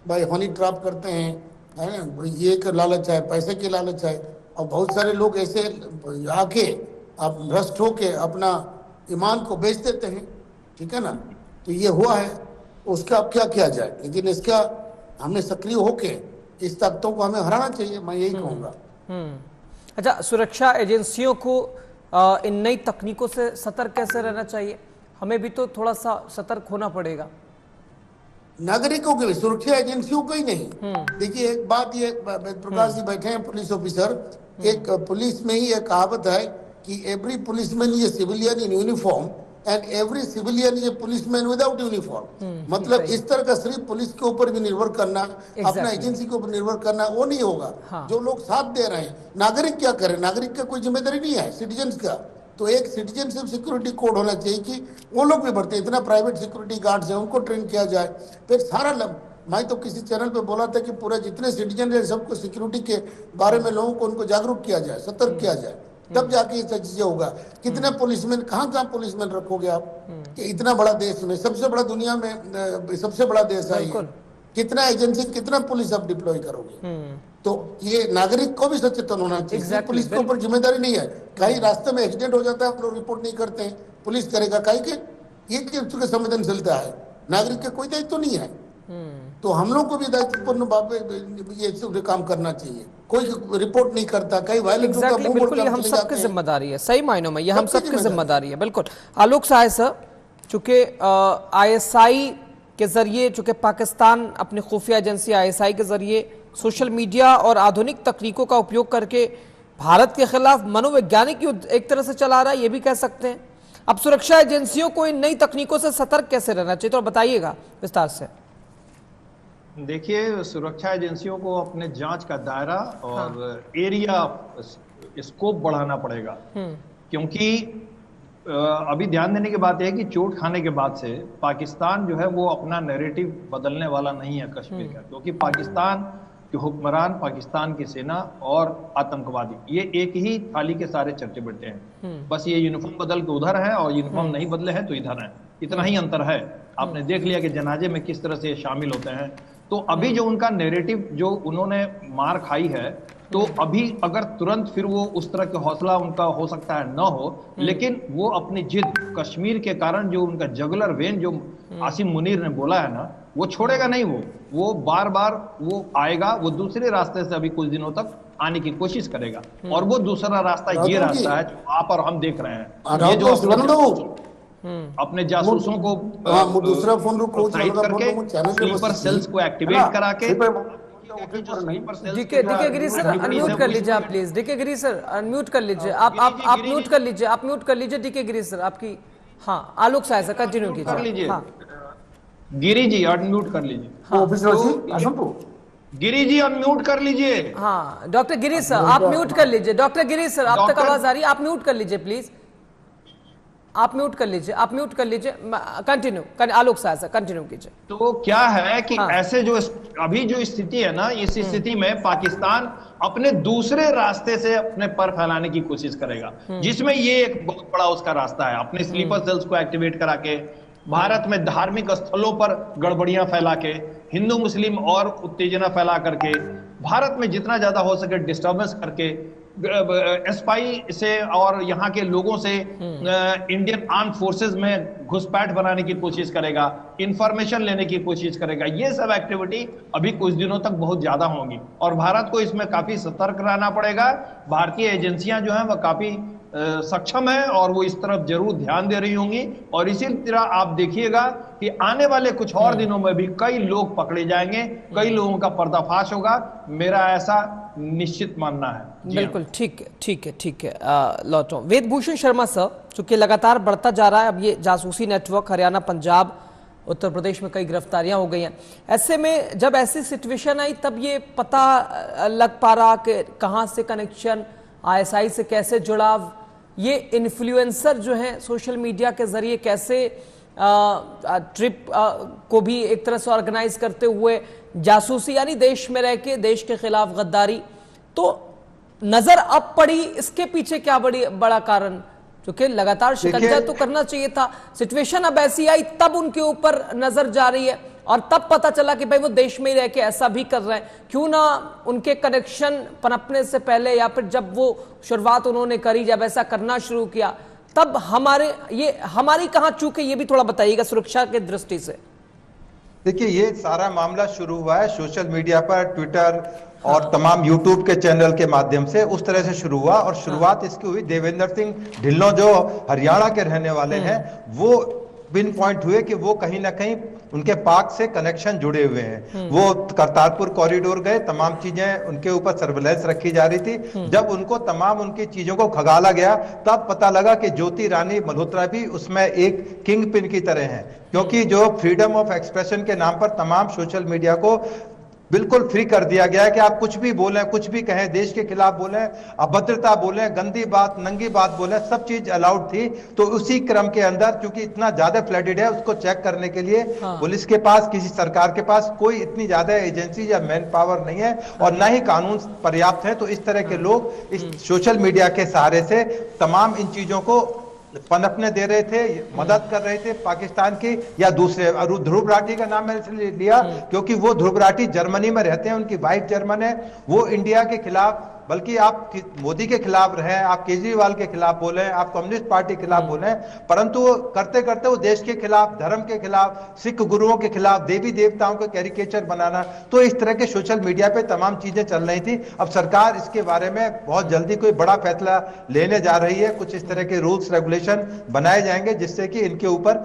भाई हनी ट्रैप करते हैं, है ना, ये एक लालच है, पैसे की लालच है। और बहुत सारे लोग ऐसे आके आप भ्रष्ट होके अपना ईमान को बेच देते हैं, ठीक है ना। तो ये हुआ है, उसका अब क्या किया जाए, लेकिन इसका हमें सक्रिय होके इस ताकतों को हमें हराना चाहिए, मैं यही कहूँगा। अच्छा, सुरक्षा एजेंसियों को इन नई तकनीकों से सतर्क कैसे रहना चाहिए? हमें भी तो थोड़ा सा सतर्क होना पड़ेगा। नागरिकों के लिए, सुरक्षा एजेंसियों को ही नहीं। देखिए एक बात, ये प्रकाश जी बैठे हैं पुलिस ऑफिसर, एक पुलिस में ही एक कहावत है कि every policeman is a civilian in uniform and every civilian is a policeman without uniform. मतलब इस तरह का सिर्फ पुलिस के ऊपर भी निर्भर करना, अपना एजेंसी के ऊपर निर्भर करना, वो नहीं होगा। हाँ। जो लोग साथ दे रहे हैं, नागरिक क्या करें, नागरिक का कोई जिम्मेदारी नहीं है सिटीजन्स का। तो एक सिटीजनशिप सिक्योरिटी कोड होना चाहिए कि वो लोग भी बढ़ते, इतना प्राइवेट सिक्योरिटी गार्ड्स हैं उनको ट्रेन किया जाए। फिर सारा मैं तो किसी चैनल पे बोला था कि पूरे जितने सिटीजन है सबको सिक्योरिटी के बारे में लोगों को उनको जागरूक किया जाए, सतर्क किया जाए, तब जाके ये चीजें होगा। कितने पुलिसमैन, कहाँ पुलिसमैन रखोगे आप कि इतना बड़ा देश में, सबसे बड़ा दुनिया में सबसे बड़ा देश है, कितना एजेंसी, कितना पुलिस आप डिप्लॉय करोगे? तो ये नागरिक को भी सचेतन होना चाहिए। Exactly, पुलिस के ऊपर जिम्मेदारी नहीं है। कहीं रास्ते में एक्सीडेंट हो जाता है, आप लोग रिपोर्ट नहीं करते हैं, पुलिस करेगा। कहीं के ये उसके संवेदनशीलता है, नागरिक के कोई दायित्व नहीं है। तो हम लोग को भी दायित्वपूर्ण ये काम करना चाहिए। कोई रिपोर्ट नहीं करता, कहीं वायलेंस होता है, बिल्कुल ये हम सबकी जिम्मेदारी है, सही मायनों में ये हम सबकी जिम्मेदारी है। बिल्कुल आलोक सहाय सर, चूंकि ISI के जरिए, चूंकि पाकिस्तान अपनी खुफिया एजेंसी ISI के जरिए सोशल मीडिया और आधुनिक तकनीकों का उपयोग करके भारत के खिलाफ मनोवैज्ञानिक युद्ध एक तरह से चला रहा है, ये भी कह सकते हैं। अब सुरक्षा एजेंसियों को इन नई तकनीकों से सतर्क कैसे रहना चाहिए, तो बताइएगा विस्तार से। देखिए, सुरक्षा एजेंसियों को अपने जांच का दायरा और एरिया स्कोप बढ़ाना पड़ेगा, क्योंकि अभी ध्यान देने की बात यह है कि चोट खाने के बाद से पाकिस्तान जो है वो अपना नैरेटिव बदलने वाला नहीं है कश्मीर का, क्योंकि पाकिस्तान के हुक्मरान, पाकिस्तान की सेना और आतंकवादी ये एक ही थाली के सारे चर्चे बैठे हैं। बस ये यूनिफॉर्म बदल के उधर है और यूनिफॉर्म नहीं बदले हैं तो इधर है, इतना ही अंतर है। आपने देख लिया कि जनाजे में किस तरह से ये शामिल होते हैं। तो अभी जो उनका नैरेटिव जो उन्होंने मार खाई है, तो अभी अगर तुरंत फिर वो उस तरह के हौसला उनका हो सकता है ना हो, लेकिन वो अपनी जिद कश्मीर के कारण जो उनका जगलर वेन जो आसिम मुनीर ने बोला है ना, वो छोड़ेगा नहीं। वो बार बार वो आएगा, वो दूसरे रास्ते से अभी कुछ दिनों तक आने की कोशिश करेगा, और वो दूसरा रास्ता ये रास्ता है जो आप और हम देख रहे हैं। ये जो अपने जासूसों को दूसरा फोन प्रोत्साहित करके स्लीपर सेल्स को एक्टिवेट करा के डीके गिरी सर अनम्यूट कर लीजिए आप please. DK Giri sir unmute कर लीजिए आप म्यूट कर लीजिए, आप म्यूट कर लीजिए डीके गिरी सर आपकी। हाँ आलोक सहाय सर कंटिन्यू कीजिए। हाँ गिरी जी अनम्यूट कर लीजिए। गिरी जी अनम्यूट कर लीजिए। हाँ डॉक्टर गिरी सर आप म्यूट कर लीजिए। डॉक्टर गिरी सर आप तक आवाज आ रही है, आप म्यूट कर लीजिए प्लीज, आप म्यूट कर लीजिए, आप म्यूट कर लीजिए। कंटिन्यू आलोक सहाय सर कंटिन्यू कीजिए। तो क्या है कि ऐसे जो अभी जो स्थिति है ना, इस स्थिति में पाकिस्तान अपने दूसरे रास्ते से अपने पर फैलाने की कोशिश करेगा, जिसमें ये एक बहुत बड़ा उसका रास्ता है। अपने स्लीपर सेल्स को एक्टिवेट करा के, भारत में धार्मिक स्थलों पर गड़बड़ियां फैला के, हिंदू मुस्लिम और उत्तेजना फैला करके, भारत में जितना ज्यादा हो सके डिस्टर्बेंस करके, स्पाई से और यहाँ के लोगों से इंडियन आर्म फोर्सेस में घुसपैठ बनाने की कोशिश करेगा, इंफॉर्मेशन लेने की कोशिश करेगा। ये सब एक्टिविटी अभी कुछ दिनों तक बहुत ज्यादा होंगी और भारत को इसमें काफी सतर्क रहना पड़ेगा। भारतीय एजेंसियां जो हैं वह काफी सक्षम है और वो इस तरफ जरूर ध्यान दे रही होंगी, और इसी तरह आप देखिएगा कि आने वाले कुछ और दिनों में भी कई लोग पकड़े जाएंगे, कई लोगों का पर्दाफाश होगा, मेरा ऐसा निश्चित मानना है। बिल्कुल ठीक है। लौटो वेदभूषण शर्मा सर, चूंकि लगातार बढ़ता जा रहा है अब ये जासूसी नेटवर्क, हरियाणा, पंजाब, उत्तर प्रदेश में कई गिरफ्तारियां हो गई हैं। ऐसे में जब ऐसी सिचुएशन आई तब ये पता लग पा रहा कि कहां से कनेक्शन, ISI से कैसे जुड़ाव, ये इन्फ्लुएंसर जो हैं सोशल मीडिया के जरिए कैसे ट्रिप को भी एक तरह से ऑर्गेनाइज करते हुए जासूसी, यानी देश में रह के देश के खिलाफ गद्दारी, तो नजर अब पड़ी इसके पीछे क्या बड़ा कारण, क्योंकि लगातार शिकंजा तो करना चाहिए था। सिचुएशन अब ऐसी आई तब उनके ऊपर नजर जा रही है और तब पता चला कि भाई वो देश में ही रह के ऐसा भी कर रहे हैं। क्यों ना उनके कनेक्शन पनपने से पहले या फिर जब वो शुरुआत उन्होंने करी, जब ऐसा करना शुरू किया, तब हमारी कहां चूक है, ये भी थोड़ा बताइएगा सुरक्षा की दृष्टि से। देखिए, ये सारा मामला शुरू हुआ है सोशल मीडिया पर, ट्विटर और तमाम यूट्यूब के चैनल के माध्यम से उस तरह से शुरू हुआ। और शुरुआत इसकी हुई देवेंद्र सिंह ढिल्लों जो हरियाणा के रहने वाले हैं, वो पिन पॉइंट हुए कि वो कहीं ना कहीं उनके पाक से कनेक्शन जुड़े हुए हैं। वो करतारपुर कॉरिडोर गए, तमाम चीजें उनके ऊपर सर्विलांस रखी जा रही थी। जब उनको तमाम उनकी चीजों को खगाला गया तब पता लगा कि ज्योति रानी मल्होत्रा भी उसमें एक किंग पिन की तरह है, क्योंकि जो फ्रीडम ऑफ एक्सप्रेशन के नाम पर तमाम सोशल मीडिया को बिल्कुल फ्री कर दिया गया है कि आप कुछ भी बोलें, कुछ भी कहें, देश के खिलाफ बोलें, अभद्रता बोलें, गंदी बात, नंगी बात बोलें, सब चीज अलाउड थी। तो उसी क्रम के अंदर क्योंकि इतना ज्यादा फ्लडेड है, उसको चेक करने के लिए पुलिस के पास, किसी सरकार के पास कोई इतनी ज्यादा एजेंसी या मैन पावर नहीं है और ना ही कानून पर्याप्त है। तो इस तरह के लोग इस सोशल मीडिया के सहारे से तमाम इन चीजों को पनपने दे रहे थे, मदद कर रहे थे पाकिस्तान की, या दूसरे। ध्रुव राठी का नाम मैंने इसलिए लिया क्योंकि वो ध्रुव राठी जर्मनी में रहते हैं, उनकी वाइफ जर्मन है। वो इंडिया के खिलाफ, बल्कि आप मोदी के खिलाफ रहे, आप केजरीवाल के खिलाफ बोले, आप कम्युनिस्ट पार्टी के खिलाफ बोले, परंतु वो करते करते वो देश के खिलाफ, धर्म के खिलाफ, सिख गुरुओं के खिलाफ, देवी देवताओं के कैरिकेचर बनाना, तो इस तरह के सोशल मीडिया पे तमाम चीजें चल रही थी। अब सरकार इसके बारे में बहुत जल्दी कोई बड़ा फैसला लेने जा रही है। कुछ इस तरह के रूल्स रेगुलेशन बनाए जाएंगे जिससे कि इनके ऊपर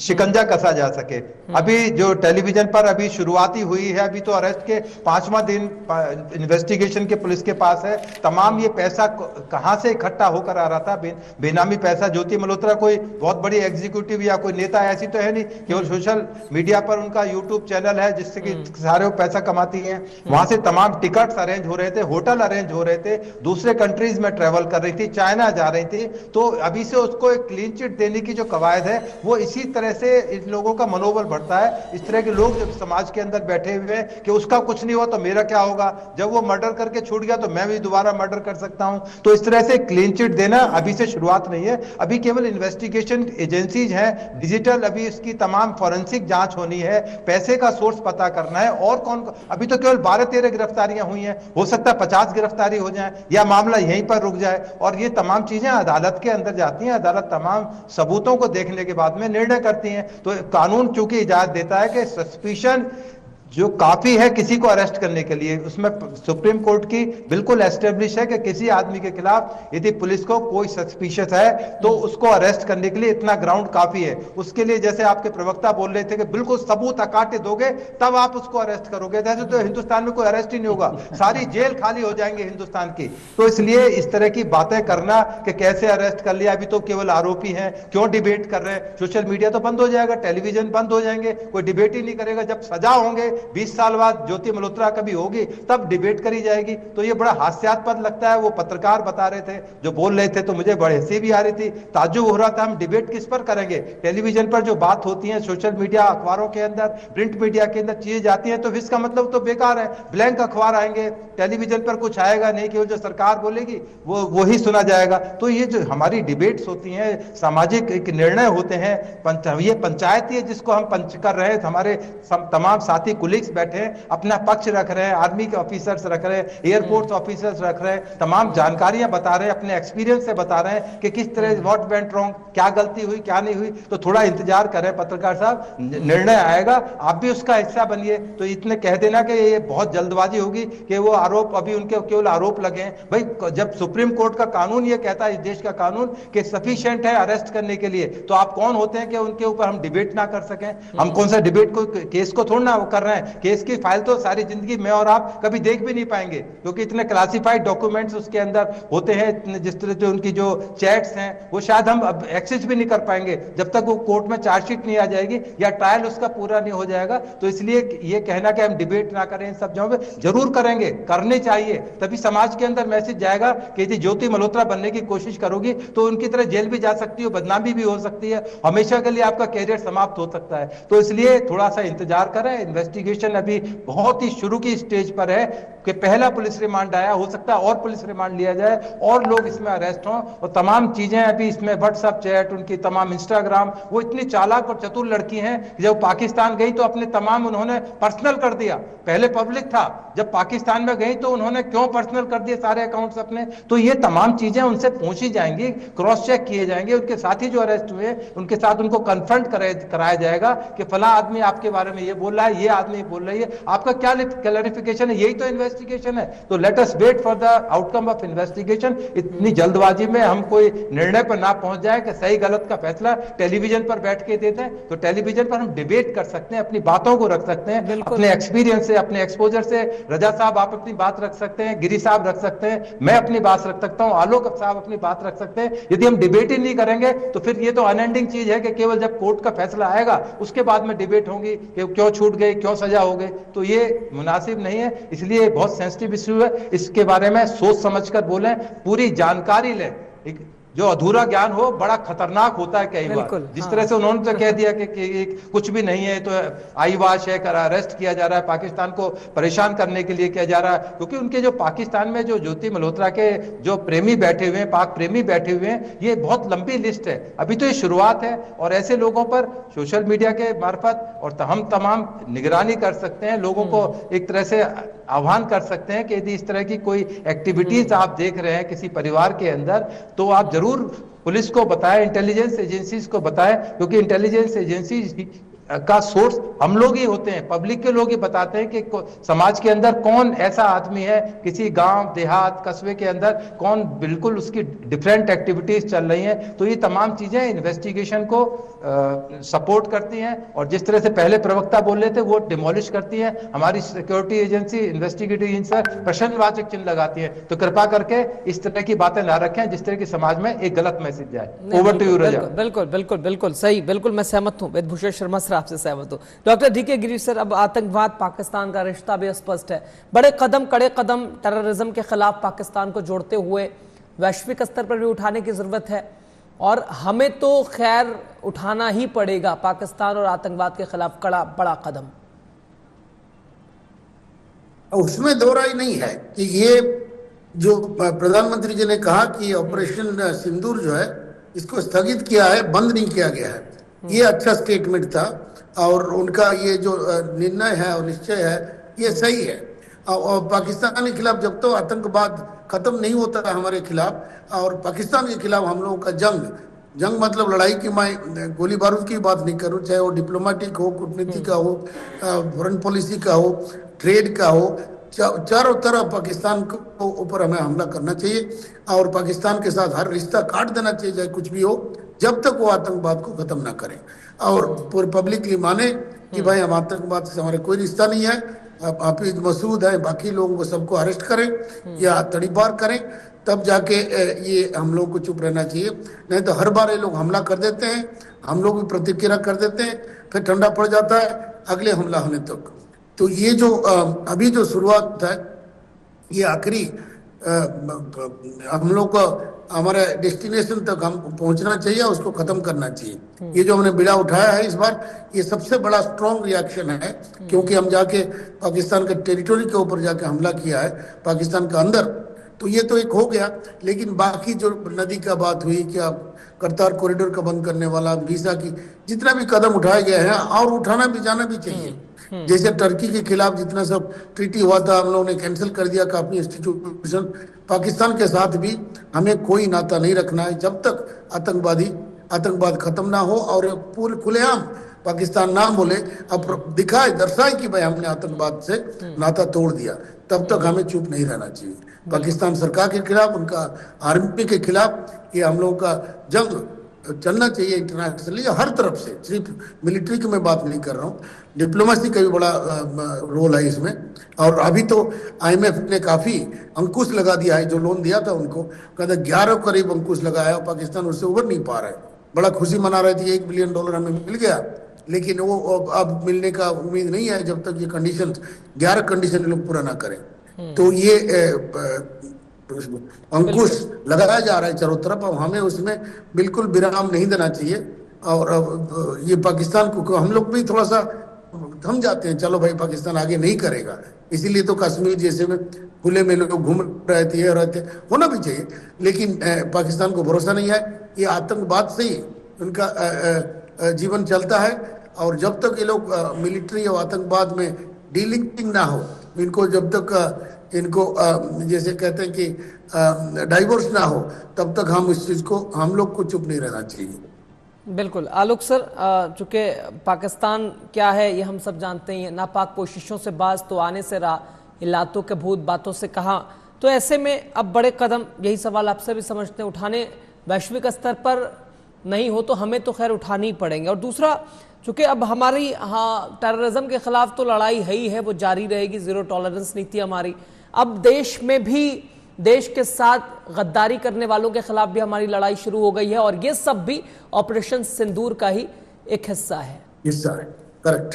शिकंजा कसा जा सके। अभी जो टेलीविजन पर अभी शुरुआती हुई है, अभी तो अरेस्ट के 5वां दिन इन्वेस्टिगेशन के पुलिस के पास है। तमाम ये पैसा कहां से इकट्ठा होकर आ रहा था, बेनामी पैसा। ज्योति मल्होत्रा कोई बहुत बड़ी एग्जीक्यूटिव या कोई नेता ऐसी तो है नहीं, केवल सोशल मीडिया पर उनका यूट्यूब चैनल है जिससे कि सारे पैसा कमाती है। वहां से तमाम टिकट्स अरेंज हो रहे थे, होटल अरेंज हो रहे थे, दूसरे कंट्रीज में ट्रेवल कर रही थी, चाइना जा रही थी। तो अभी से उसको एक क्लीन चिट देने की जो कवायद है, वो इसी तरह से इन लोगों का मनोबल बढ़ता है। इस तरह के लोग जब समाज के अंदर बैठे हुए हैं कि उसका कुछ नहीं हुआ तो मेरा क्या होगा, जब वो मर्डर करके छूट गया तो मैं भी दोबारा मर्डर कर सकता हूं। तो इस तरह से क्लीन चिट देना अभी से शुरुआत नहीं है, अभी केवल इन्वेस्टिगेशन एजेंसीज हैं, डिजिटल अभी इसकी तमाम फॉरेंसिक जांच होनी है, पैसे का सोर्स पता करना है। और कौन, अभी तो केवल 12-13 गिरफ्तारियां हुई हैं, हो सकता है 50 गिरफ्तारी हो जाए या मामला यहीं पर रुक जाए। और ये तमाम चीजें अदालत के अंदर जाती हैं, अदालत तमाम सबूतों को देखने के बाद में निर्णय करती है। तो कानून चूंकि इजाजत देता है कि सस्पिशन जो काफी है किसी को अरेस्ट करने के लिए, उसमें सुप्रीम कोर्ट की बिल्कुल एस्टेब्लिश है कि किसी आदमी के खिलाफ यदि पुलिस को कोई सस्पिशियस है तो उसको अरेस्ट करने के लिए इतना ग्राउंड काफी है। उसके लिए जैसे आपके प्रवक्ता बोल रहे थे कि बिल्कुल सबूत अकाटे दोगे तब आप उसको अरेस्ट करोगे, जैसे तो हिंदुस्तान में कोई अरेस्ट ही नहीं होगा, सारी जेल खाली हो जाएंगे हिंदुस्तान की। तो इसलिए इस तरह की बातें करना कि कैसे अरेस्ट कर लिया, अभी तो केवल आरोपी हैं, क्यों डिबेट कर रहे हैं। सोशल मीडिया तो बंद हो जाएगा, टेलीविजन बंद हो जाएंगे, कोई डिबेट ही नहीं करेगा। जब सजा होंगे 20 साल बाद ज्योति मल्होत्रा कभी होगी तब डिबेट करी जाएगी। तो ये बड़ा हास्यास्पद लगता है। वो पत्रकार बता रहे थे जो बोल रहे थे तो मुझे बड़े हंसी भी आ रही थी, ताज्जुब हो रहा था, हम डिबेट किस पर करेंगे। टेलीविजन पर जो बात होती है, सोशल मीडिया, अखबारों के अंदर, प्रिंट मीडिया के अंदर चीजें जाती हैं तो इसका मतलब तो बेकार है। ब्लैंक अखबार आएंगे, टेलीविजन पर कुछ आएगा नहीं, केवल जो सरकार बोलेगी वो ही सुना जाएगा। तो ये जो हमारी डिबेट्स होती हैं, सामाजिक एक निर्णय होते हैं, ये पंचायत है जिसको हम पंच कर रहे हैं। हमारे तमाम साथी कुलीग्स बैठे हैं, अपना पक्ष रख रहे हैं, आर्मी के ऑफिसर्स रख रहे हैं, एयरफोर्स ऑफिसर्स रख रहे हैं, तमाम जानकारियां बता रहे हैं, अपने एक्सपीरियंस से बता रहे हैं कि किस तरह व्हाट वेंट रॉन्ग, क्या गलती हुई क्या नहीं हुई। तो थोड़ा इंतजार करें पत्रकार साहब, निर्णय आएगा, आप भी उसका हिस्सा बनिए। तो इतने कह देना कि ये बहुत जल्दबाजी होगी कि वो आरोप, अभी उनके केवल आरोप लगे हैं। भाई जब सुप्रीम कोर्ट का कानून ये कहता है, इस देश का कानून, कि सफिशिएंट है अरेस्ट करने के लिए, तो आप कौन होते हैं कि उनके ऊपर हम डिबेट ना कर सकें। हम कौन सा डिबेट को, केस को थोड़ा ना कर रहे हैं, केस की फाइल तो सारी जिंदगी मैं और आप कभी देख भी नहीं पाएंगे क्योंकि इतने क्लासिफाइड डॉक्यूमेंट्स उसके अंदर होते हैं। जिस तरह जो उनकी जो चैट्स हैं वो शायद हम अब एक्सेस भी नहीं कर पाएंगे जब तक वो कोर्ट में चार्जशीट नहीं आ जाएगी या ट्रायल उसका पूरा नहीं हो जाएगा। तो इसलिए ये कहना कि हम डिबेट ना करें, इन सब जगहों पे जरूर करेंगे, करने चाहिए, तभी समाज के अंदर मैसेज जाएगा कि यदि ज्योति मल्होत्रा बनने की कोशिश करोगी तो उनकी तरह जेल भी जा सकती हो, बदनामी भी हो सकती है, हमेशा के लिए आपका कैरियर समाप्त हो सकता है। तो इसलिए थोड़ा सा इंतजार करें। इन्वेस्टिगेशन अभी बहुत ही शुरू की स्टेज पर है कि पहला पुलिस रिमांड आया, हो सकता है और पुलिस रिमांड लिया जाए और लोग इसमें अरेस्ट हों। और तमाम चीजें अभी इसमें व्हाट्सएप चैट, उनकी तमाम इंस्टाग्राम, वो इतनी चालाक और चतुर लड़की हैं, जब पाकिस्तान गई तो अपने तमाम उन्होंने पर्सनल कर दिया। पहले पब्लिक था, जब पाकिस्तान में गई तो उन्होंने क्यों पर्सनल कर दिए सारे अकाउंट्स अपने। तो ये तमाम चीजें उनसे पूछी जाएंगी, क्रॉस चेक किए जाएंगे। उनके साथी जो अरेस्ट हुए उनके साथ उनको कन्फ्रंट कराया जाएगा कि फला आदमी आपके बारे में ये बोल रहा है, ये आदमी बोल रही है, आपका क्या क्लैरिफिकेशन है। यही तो इन्वेस्टिगेशन है। तो let us wait for the outcome of investigation. इतनी जल्दबाजी में हम कोई निर्णय पर ना पहुंच जाए कि सही गलत का फैसला टेलीविजन पर बैठ के देते हैं। तो टेलीविजन पर हम डिबेट कर सकते हैं, अपनी बातों को रख सकते हैं, अपने एक्सपीरियंस से, अपने एक्सपोजर से। रजा साहब आप अपनी बात रख सकते हैं, गिरी साहब रख सकते हैं, मैं अपनी बात रख सकता हूं, आलोक साहब अपनी बात रख सकते हैं। यदि हम डिबेट ही नहीं करेंगे तो फिर ये तो अनएंडिंग चीज है कि केवल जब कोर्ट का फैसला आएगा उसके बाद में डिबेट होगी कि क्यों छूट गए, क्यों सजा हो गई। तो ये मुनासिब नहीं है। इसलिए बहुत सेंसिटिव इश्यू है, इसके बारे में सोच समझकर बोलें, पूरी जानकारी लें। जो अधूरा ज्ञान हो बड़ा खतरनाक होता है कई बार। जिस तरह से उन्होंने तो कह दिया कि कुछ भी नहीं है, तो आई वाश है, अरेस्ट किया जा रहा है, पाकिस्तान को परेशान करने के लिए किया जा रहा है, क्योंकि उनके जो पाकिस्तान में जो ज्योति मल्होत्रा के जो प्रेमी बैठे हुए हैं, पाक प्रेमी बैठे हुए हैं, ये बहुत लंबी लिस्ट है। अभी तो ये शुरुआत है और ऐसे लोगों पर सोशल मीडिया के मार्फत और हम तमाम निगरानी कर सकते हैं, लोगों को एक तरह से आह्वान कर सकते हैं कि यदि इस तरह की कोई एक्टिविटीज आप देख रहे हैं किसी परिवार के अंदर, तो आप जरूर पुलिस को बताएं, इंटेलिजेंस एजेंसीज को बताएं, क्योंकि इंटेलिजेंस एजेंसी का सोर्स हम लोग ही होते हैं, पब्लिक के लोग ही बताते हैं कि समाज के अंदर कौन ऐसा आदमी है, किसी गांव देहात कस्बे के अंदर कौन बिल्कुल उसकी डिफरेंट एक्टिविटीज चल रही हैं। तो ये तमाम चीजें इन्वेस्टिगेशन को सपोर्ट करती हैं और जिस तरह से पहले प्रवक्ता बोल रहे थे वो डिमोलिश करती है। हमारी सिक्योरिटी एजेंसी, इन्वेस्टिगेटिव एजेंसी पर प्रश्नवाचक चिन्ह लगाती है। तो कृपा करके इस तरह की बातें ना रखें जिस तरह की समाज में एक गलत मैसेज जाए। ओवर टू यू रजा। बिल्कुल बिल्कुल बिल्कुल सही, बिल्कुल मैं सहमत हूँ, वेदभूषण शर्मा सर आपसे सहमत हूँ। डॉक्टर डीके गिरीश सर, अब आतंकवाद पाकिस्तान का रिश्ता भी स्पष्ट है, बड़े कदम कड़े कदम टेररिज्म के खिलाफ पाकिस्तान को जोड़ते हुए वैश्विक स्तर पर भी उठाने की जरूरत है और हमें तो खैर उठाना ही पड़ेगा पाकिस्तान और आतंकवाद के खिलाफ बड़ा कदम। उसमें दो राय नहीं है कि ये जो प्रधानमंत्री जी ने कहा कि ऑपरेशन सिंदूर जो है इसको स्थगित किया है, बंद नहीं किया गया है, ये अच्छा स्टेटमेंट था और उनका ये जो निर्णय है और निश्चय है ये सही है। और पाकिस्तान के खिलाफ जब तो आतंकवाद खत्म नहीं होता है हमारे खिलाफ और पाकिस्तान के खिलाफ हम लोगों का जंग मतलब लड़ाई की, मैं गोली बारूद की बात नहीं करूँ, चाहे वो डिप्लोमेटिक हो, कूटनीति का हो, फॉरेन पॉलिसी का हो, ट्रेड का हो, चारों तरफ पाकिस्तान को ऊपर हमें हमला करना चाहिए और पाकिस्तान के साथ हर रिश्ता काट देना चाहिए, चाहे कुछ भी हो, जब तक वो आतंकवाद को खत्म ना करें और पूरी पब्लिकली माने कि भाई हम आतंकवाद से हमारे कोई रिश्ता नहीं है, हाफिज मसूद है, बाकी लोगों को सबको अरेस्ट करें या तड़ीपार करें, तब जाके ये हम लोग को चुप रहना चाहिए। नहीं तो हर बार ये लोग हमला कर देते हैं, हम लोग भी प्रतिक्रिया कर देते हैं, फिर ठंडा पड़ जाता है अगले हमला होने तक। तो ये जो अभी जो शुरुआत है ये आखिरी हम लोग को हमारे डेस्टिनेशन तक हम पहुंचना चाहिए, उसको खत्म करना चाहिए। ये जो हमने बीड़ा उठाया है इस बार, ये सबसे बड़ा स्ट्रॉन्ग रिएक्शन है, क्योंकि हम जाके पाकिस्तान के टेरिटोरी के ऊपर जाके हमला किया है, पाकिस्तान का अंदर, तो ये तो एक हो गया। लेकिन बाकी जो नदी का बात हुई, क्या करतार कॉरिडोर का बंद करने वाला, वीजा की जितना भी कदम उठाए गए हैं और उठाना भी जाना भी चाहिए। जैसे टर्की के खिलाफ जितना सब ट्रीटी हुआ था हम लोगों ने कैंसिल कर दिया काफी इंस्टीट्यूशन। पाकिस्तान के साथ भी हमें कोई नाता नहीं रखना है जब तक आतंकवाद खत्म ना हो और पूरे खुलेआम पाकिस्तान ना बोले, अब दिखाए दर्शाए कि भाई हमने आतंकवाद से नाता तोड़ दिया, तब तक हमें चुप नहीं रहना चाहिए। पाकिस्तान सरकार के खिलाफ, उनका आर्मी के खिलाफ ये हम लोगों का जंग चलना चाहिए इंटरनेशनली हर तरफ से, सिर्फ मिलिट्री की मैं बात नहीं कर रहा हूँ, डिप्लोमेसी का भी बड़ा रोल है इसमें। और अभी तो IMF ने काफी अंकुश लगा दिया है, जो लोन दिया था उनको कहते 11 करीब अंकुश लगाया, पाकिस्तान उससे उबर नहीं पा रहा है। बड़ा खुशी मना रहे थे $1 बिलियन हमें मिल गया, लेकिन वो अब मिलने का उम्मीद नहीं है जब तक ये कंडीशन 11 कंडीशन लोग पूरा ना करें। तो ये अंकुश लगाया जा रहा है चारों तरफ, और हमें उसमें बिल्कुल विराम नहीं देना चाहिए। और ये पाकिस्तान को हम लोग भी थोड़ा सा थम जाते हैं, चलो भाई पाकिस्तान आगे नहीं करेगा, इसीलिए तो कश्मीर जैसे में खुले में लोग घूम रहे थे, होना भी चाहिए, लेकिन पाकिस्तान को भरोसा नहीं है। ये आतंकवाद से ही उनका जीवन चलता है और जब तक ये लोग मिलिट्री और आतंकवाद में डीलिंकिंग ना हो, इनको जब तक इनको जैसे कहते हैं कि डाइवोर्स ना हो, तब तक हम इस चीज को हम लोग को चुप नहीं रहना चाहिए। बिल्कुल आलोक सर, चूंकि पाकिस्तान क्या है ये हम सब जानते हैं, नापाक कोशिशों से बाज तो आने से रहा, इलातों के भूत बातों से कहा, तो ऐसे में अब बड़े कदम, यही सवाल आपसे भी समझते हैं, उठाने वैश्विक स्तर पर नहीं हो तो हमें तो खैर उठानी ही पड़ेंगे। और दूसरा, चूंकि अब हमारी टेररिज्म के खिलाफ तो लड़ाई है ही है, वो जारी रहेगी, जीरो टॉलरेंस नीति हमारी। अब देश में भी देश के साथ गद्दारी करने वालों के खिलाफ भी हमारी लड़ाई शुरू हो गई है और ये सब भी ऑपरेशन सिंदूर का ही एक हिस्सा है। करेक्ट।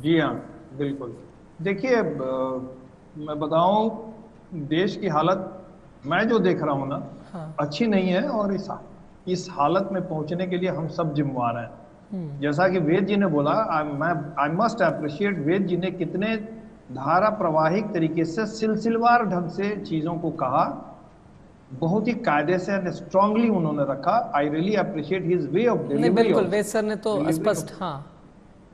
जी हाँ, बिल्कुल। देखिए, मैं बताऊं देश की हालत मैं जो देख रहा हूं ना, अच्छी नहीं है, और इस हालत में पहुंचने के लिए हम सब जिम्मेवार हैं। जैसा कि वेद जी ने बोला, आई मस्ट अप्रिशिएट वेद जी ने कितने धारा प्रवाहिक तरीके से सिलसिलेवार ढंग से चीजों को कहा, बहुत ही कायदे से एंड स्ट्रांगली उन्होंने रखा। I really appreciate his way of delivery. बिल्कुल, वेद सर ने तो स्पष्ट, हाँ,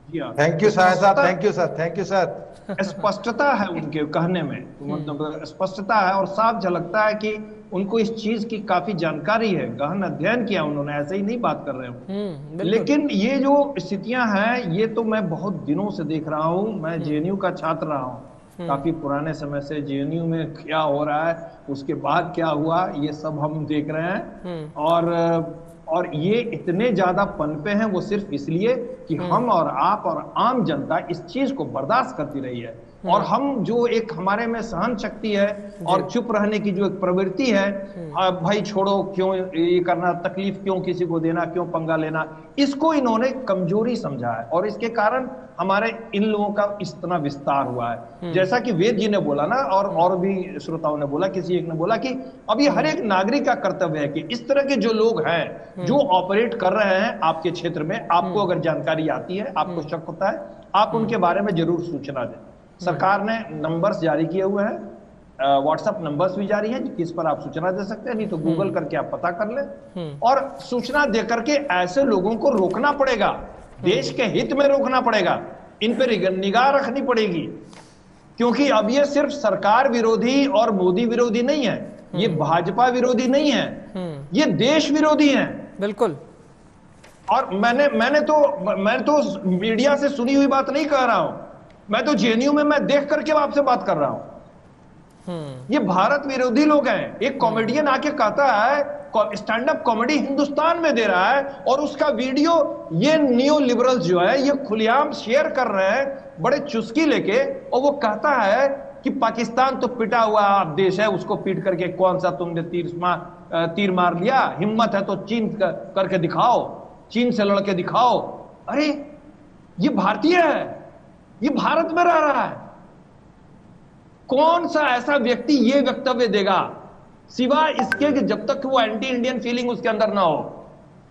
थैंक यू साहब, thank you sir, thank you sir. स्पष्टता है उनके कहने में, मतलब स्पष्टता है और साफ झलकता है कि उनको इस चीज की काफी जानकारी है, गहन अध्ययन किया उन्होंने, ऐसे ही नहीं बात कर रहे हो। लेकिन ये जो स्थितियां हैं, ये तो मैं बहुत दिनों से देख रहा हूँ। मैं जेएनयू का छात्र रहा हूँ काफी पुराने समय से। जेएनयू में क्या हो रहा है, उसके बाद क्या हुआ, ये सब हम देख रहे हैं। और ये इतने ज्यादा पनपे हैं वो सिर्फ इसलिए कि हम और आप और आम जनता इस चीज को बर्दाश्त करती रही है। और हम जो एक हमारे में सहन शक्ति है और चुप रहने की जो एक प्रवृत्ति है, भाई छोड़ो, क्यों ये करना, तकलीफ क्यों किसी को देना, क्यों पंगा लेना, इसको इन्होंने कमजोरी समझा है। और इसके कारण हमारे इन लोगों का इतना विस्तार हुआ है। जैसा कि वेद जी ने बोला ना, और भी श्रोताओं ने बोला, किसी एक ने बोला कि अब ये हर एक नागरिक का कर्तव्य है कि इस तरह के जो लोग हैं जो ऑपरेट कर रहे हैं आपके क्षेत्र में, आपको अगर जानकारी आती है, आपको शक होता है, आप उनके बारे में जरूर सूचना दें। सरकार ने नंबर्स जारी किए हुए हैं, व्हाट्सएप नंबर्स भी जारी हैं जिस पर आप सूचना दे सकते हैं, नहीं तो गूगल करके आप पता कर लें। और सूचना देकर के ऐसे लोगों को रोकना पड़ेगा, देश के हित में रोकना पड़ेगा, इन पर निगाह रखनी पड़ेगी। क्योंकि अब ये सिर्फ सरकार विरोधी और मोदी विरोधी नहीं है, ये भाजपा विरोधी नहीं है, ये देश विरोधी है। बिल्कुल। और मैंने तो मीडिया से सुनी हुई बात नहीं कह रहा हूं, मैं तो जेएनयू में मैं देख करके आपसे बात कर रहा हूं। ये भारत विरोधी लोग हैं। एक कॉमेडियन आके कहता है, स्टैंड अप कॉमेडी हिंदुस्तान में दे रहा है, और उसका वीडियो ये नियो लिबरल्स जो है ये खुलेआम शेयर कर रहे हैं बड़े चुस्की लेके, और वो कहता है कि पाकिस्तान तो पिटा हुआ देश है, उसको पीट करके कौन सा तुमने तीर मार लिया, हिम्मत है तो चीन करके दिखाओ, चीन से लड़के दिखाओ। अरे ये भारतीय है, ये भारत में रह रहा है। कौन सा ऐसा व्यक्ति ये वक्तव्य देगा, सिवाय इसके कि जब तक वो एंटी इंडियन फीलिंग उसके अंदर ना हो।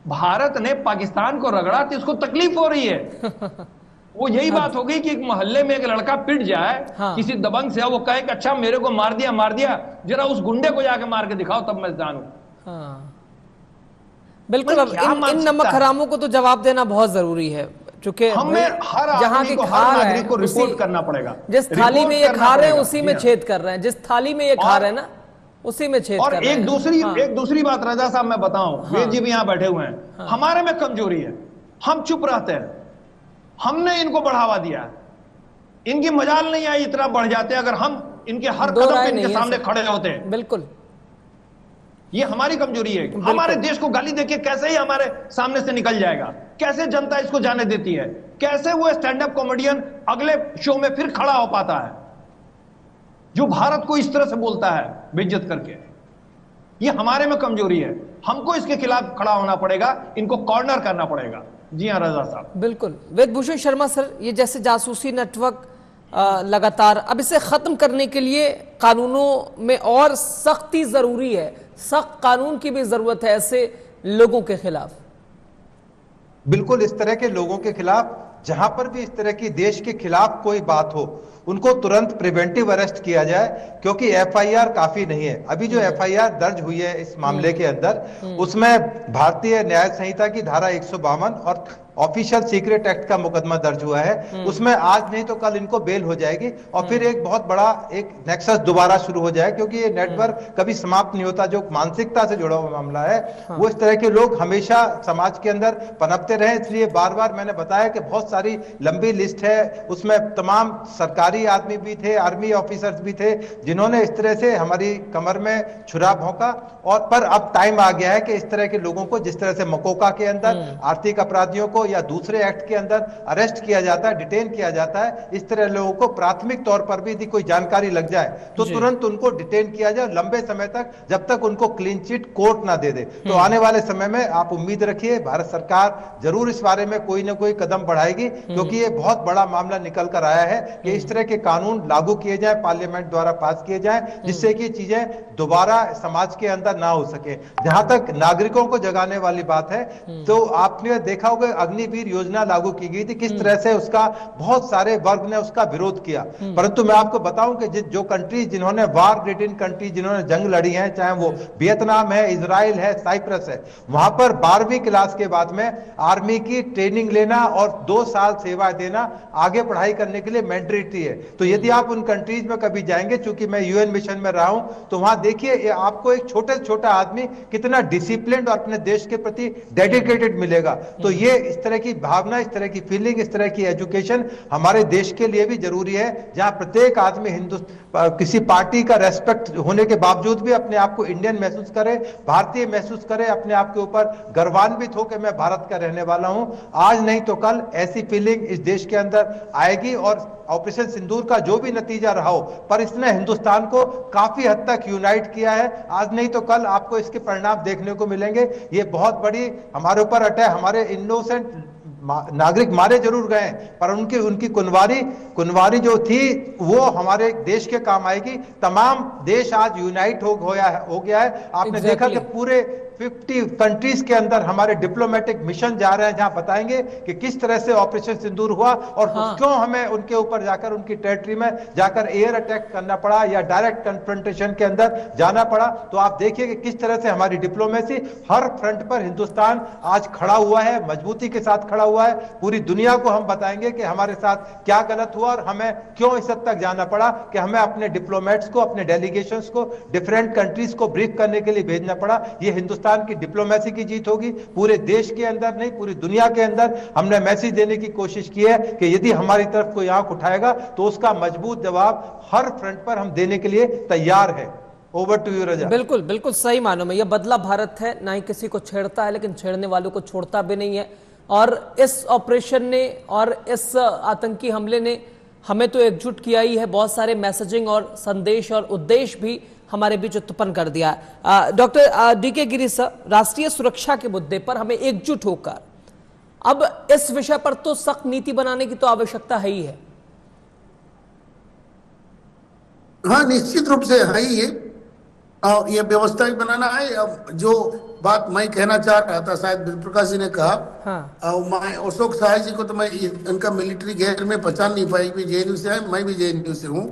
भारत ने पाकिस्तान को रगड़ा तो इसको तकलीफ हो रही है। वो यही बात हो गई कि एक मोहल्ले में एक लड़का पिट जाए, किसी दबंग से, वो कहे कि अच्छा मेरे को मार दिया, जरा उस गुंडे को जाके मार के दिखाओ तब मैं जानूं। बिल्कुल। अब इन नमक हरामों को तो जवाब देना बहुत जरूरी है, क्योंकि जहां की खा रहे हैं, रिपोर्ट करना पड़ेगा। जिस थाली में ये खा रहे हैं उसी में छेद कर रहे हैं, जिस थाली में ये खा रहे हैं ना उसी में छेद कर रहे हैं। एक दूसरी बात रजा साहब मैं बताऊं, वेद जी भी यहां बैठे हुए हैं, हमारे में कमजोरी है, हम चुप रहते हैं। हमने इनको बढ़ावा दिया, इनकी मजाल नहीं आई, इतना बढ़ जाते अगर हम इनके हर कदम पे इनके सामने खड़े होते हैं। बिल्कुल, ये हमारी कमजोरी है। हमारे देश को गाली देके कैसे ही हमारे सामने से निकल जाएगा, कैसे जनता इसको जाने देती है, कैसे वो स्टैंड अप कॉमेडियन अगले शो में फिर खड़ा हो पाता है जो भारत को इस तरह से बोलता है बेइज्जत करके। ये हमारे में कमजोरी है, हमको इसके खिलाफ खड़ा होना पड़ेगा, इनको कॉर्नर करना पड़ेगा। जी हाँ रजा साहब। बिल्कुल। वेदभूषण शर्मा सर, ये जैसे जासूसी नेटवर्क लगातार, अब इसे खत्म करने के लिए कानूनों में और सख्ती जरूरी है, सख्त कानून की भी जरूरत है ऐसे लोगों के खिलाफ। बिल्कुल, इस तरह के लोगों के खिलाफ, जहां पर भी इस तरह की देश के खिलाफ कोई बात हो, उनको तुरंत प्रिवेंटिव अरेस्ट किया जाए, क्योंकि एफआईआर काफी नहीं है। अभी जो एफआईआर दर्ज हुई है इस मामले के अंदर, उसमें भारतीय न्याय संहिता की धारा 152 और ऑफिशियल सीक्रेट एक्ट का मुकदमा दर्ज हुआ है। उसमें आज नहीं तो कल इनको बेल हो जाएगी और फिर एक बहुत बड़ा एक नेक्सस दोबारा शुरू हो जाए, क्योंकि ये नेटवर्क कभी समाप्त नहीं होता। जो मानसिकता से जुड़ा हुआ मामला है, वो इस तरह के लोग हमेशा समाज के अंदर पनपते रहे। इसलिए बार बार मैंने बताया कि बहुत सारी लंबी लिस्ट है, उसमें तमाम सरकारी आदमी भी थे, आर्मी ऑफिसर्स भी थे, जिन्होंने इस तरह से हमारी कमर में छुरा भोंका। और पर अब टाइम आ गया है कि इस तरह के लोगों को, जिस तरह से मकोका के अंदर आर्थिक अपराधियों को या दूसरे एक्ट के अंदर अरेस्ट किया जाता है, डिटेन किया जाता है, इस तरह लोगों को प्राथमिक तौर पर भी यदि कोई जानकारी लग जाए तो तुरंत उनको डिटेन किया जाए लंबे समय तक, जब तक उनको क्लीन चिट कोर्ट ना दे दे। तो आने वाले समय में आप उम्मीद रखिए भारत सरकार जरूर इस बारे में कोई ना कोई कदम बढ़ाएगी, क्योंकि ये बहुत बड़ा मामला निकल कर आया है कि इस तरह के कानून लागू किए जाए, पार्लियामेंट द्वारा पास किए जाए, जिससे कि चीजें दोबारा समाज के अंदर ना हो सके। जहां तक नागरिकों को जगाने वाली बात है, तो आपने देखा होगा अग्निवीर योजना लागू की गई थी, किस तरह से उसका बहुत सारे वर्ग ने उसका विरोध किया। परंतु मैं आपको बताऊं कि जो कंट्रीज जिन्होंने वार रिटन कंट्रीज जिन्होंने जंग लड़ी है, चाहे वो वियतनाम है, इजराइल है, साइप्रस है, वहां पर 12वीं क्लास के बाद में आर्मी की ट्रेनिंग लेना और 2 साल सेवा देना आगे पढ़ाई करने के लिए मैंडेटरी है। तो यदि आप उन कंट्रीज में कभी जाएंगे, चूंकि मैं यूएन मिशन में रहा हूं, तो वहां देखिए आपको एक छोटे से छोटा आदमी कितना डिसिप्लिन और अपने देश के प्रति डेडिकेटेड मिलेगा। तो ये इस तरह की भावना, इस तरह की फीलिंग, इस तरह की एजुकेशन हमारे देश के लिए भी जरूरी है, जहां प्रत्येक आदमी किसी पार्टी का रेस्पेक्ट होने के बावजूद भी अपने आप को इंडियन महसूस करे, भारतीय महसूस करे, अपने आप के ऊपर गर्वान्वित हो कि मैं भारत का रहने वाला हूं। आज नहीं तो कल ऐसी फीलिंग इस देश के अंदर आएगी, और ऑपरेशन सिंदूर का जो भी नतीजा रहा हो, पर इसने हिंदुस्तान को काफी हद तक यूनाइट किया है। आज नहीं तो कल आपको इसके परिणाम देखने को मिलेंगे। ये बहुत बड़ी हमारे ऊपर अटैक, हमारे इनोसेंट नागरिक मारे जरूर गए, पर उनकी कुनवारी जो थी वो हमारे देश के काम आएगी। तमाम देश आज यूनाइट हो गया है। आपने देखा कि पूरे 50 कंट्रीज के अंदर हमारे डिप्लोमेटिक मिशन जा रहे हैं, जहां बताएंगे कि किस तरह से ऑपरेशन सिंदूर हुआ और क्यों हमें उनके ऊपर जाकर, उनकी टेरिटरी में जाकर एयर अटैक करना पड़ा या डायरेक्ट कन्फ्रंटेशन के अंदर जाना पड़ा। तो आप देखिए कि किस तरह से हमारी डिप्लोमेसी हर फ्रंट पर हिंदुस्तान आज खड़ा हुआ है, मजबूती के साथ खड़ा हुआ है। पूरी दुनिया को हम बताएंगे कि हमारे साथ क्या गलत हुआ और हमें क्यों इस हद तक जाना पड़ा कि हमें अपने डिप्लोमेट्स को, अपने डेलीगेशंस को डिफरेंट कंट्रीज को ब्रीफ करने के लिए भेजना पड़ा। ये हिंदुस्तान की डिप्लोमेसी की जीत होगी। पूरे देश के अंदर नहीं, पूरी दुनिया के अंदर हमने मैसेज देने की कोशिश की है कि यदि हमारी तरफ कोई आंख उठाएगा तो उसका मजबूत जवाब हर फ्रंट पर हम देने के लिए तैयार है। ओवर टू यू रजा। बिल्कुल बिल्कुल सही मानो में, यह बदला भारत है, ना ही किसी को छेड़ता है, लेकिन छेड़ने वालों को छोड़ता भी नहीं है। और इस ऑपरेशन ने और इस आतंकी हमले ने हमें तो एकजुट किया ही है, बहुत सारे मैसेजिंग और संदेश और उद्देश्य भी हमारे बीच उत्पन्न कर दिया। डॉक्टर डीके गिरी सर, राष्ट्रीय सुरक्षा के मुद्दे पर हमें एकजुट होकर अब इस विषय पर तो सख्त नीति बनाने की तो आवश्यकता है ही है। हाँ, निश्चित रूप से है ही है, और ये व्यवस्था भी बनाना है। अब जो बात मैं कहना चाह रहा था, शायद प्रकाश जी ने कहा, मैं अशोक सहाय जी को तो मैं इनका मिलिट्री गैर में पहचान नहीं पाई, भी जेएनयू से है, मैं भी जेएनयू से हूँ,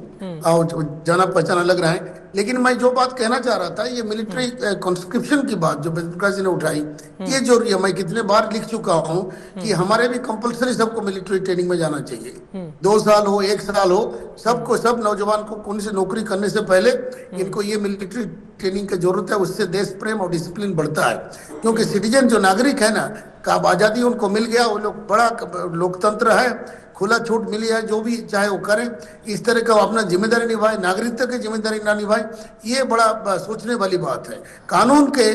और जाना पहचाना लग रहा है। लेकिन मैं जो बात कहना चाह रहा था, ये मिलिट्री कॉन्स्क्रिप्शन की बात जो प्रकाश जी ने उठाई, ये जरूरी है। मैं कितने बार लिख चुका हूँ कि हमारे भी कंपल्सरी सबको मिलिट्री ट्रेनिंग में जाना चाहिए। 2 साल हो, 1 साल हो, सबको, सब नौजवान को कौन सी नौकरी करने से पहले इनको ये मिलिट्री ट्रेनिंग की जरूरत है। उससे देश प्रेम और डिसिप्लिन बढ़ता है, क्योंकि सिटीजन जो नागरिक है ना, का आजादी उनको मिल गया, वो लोग बड़ा लोकतंत्र है, खुला छूट मिली है, जो भी चाहे वो करें, इस तरह का अपना जिम्मेदारी निभाए, नागरिकता की जिम्मेदारी ना निभाए, ये बड़ा सोचने वाली बात है। कानून के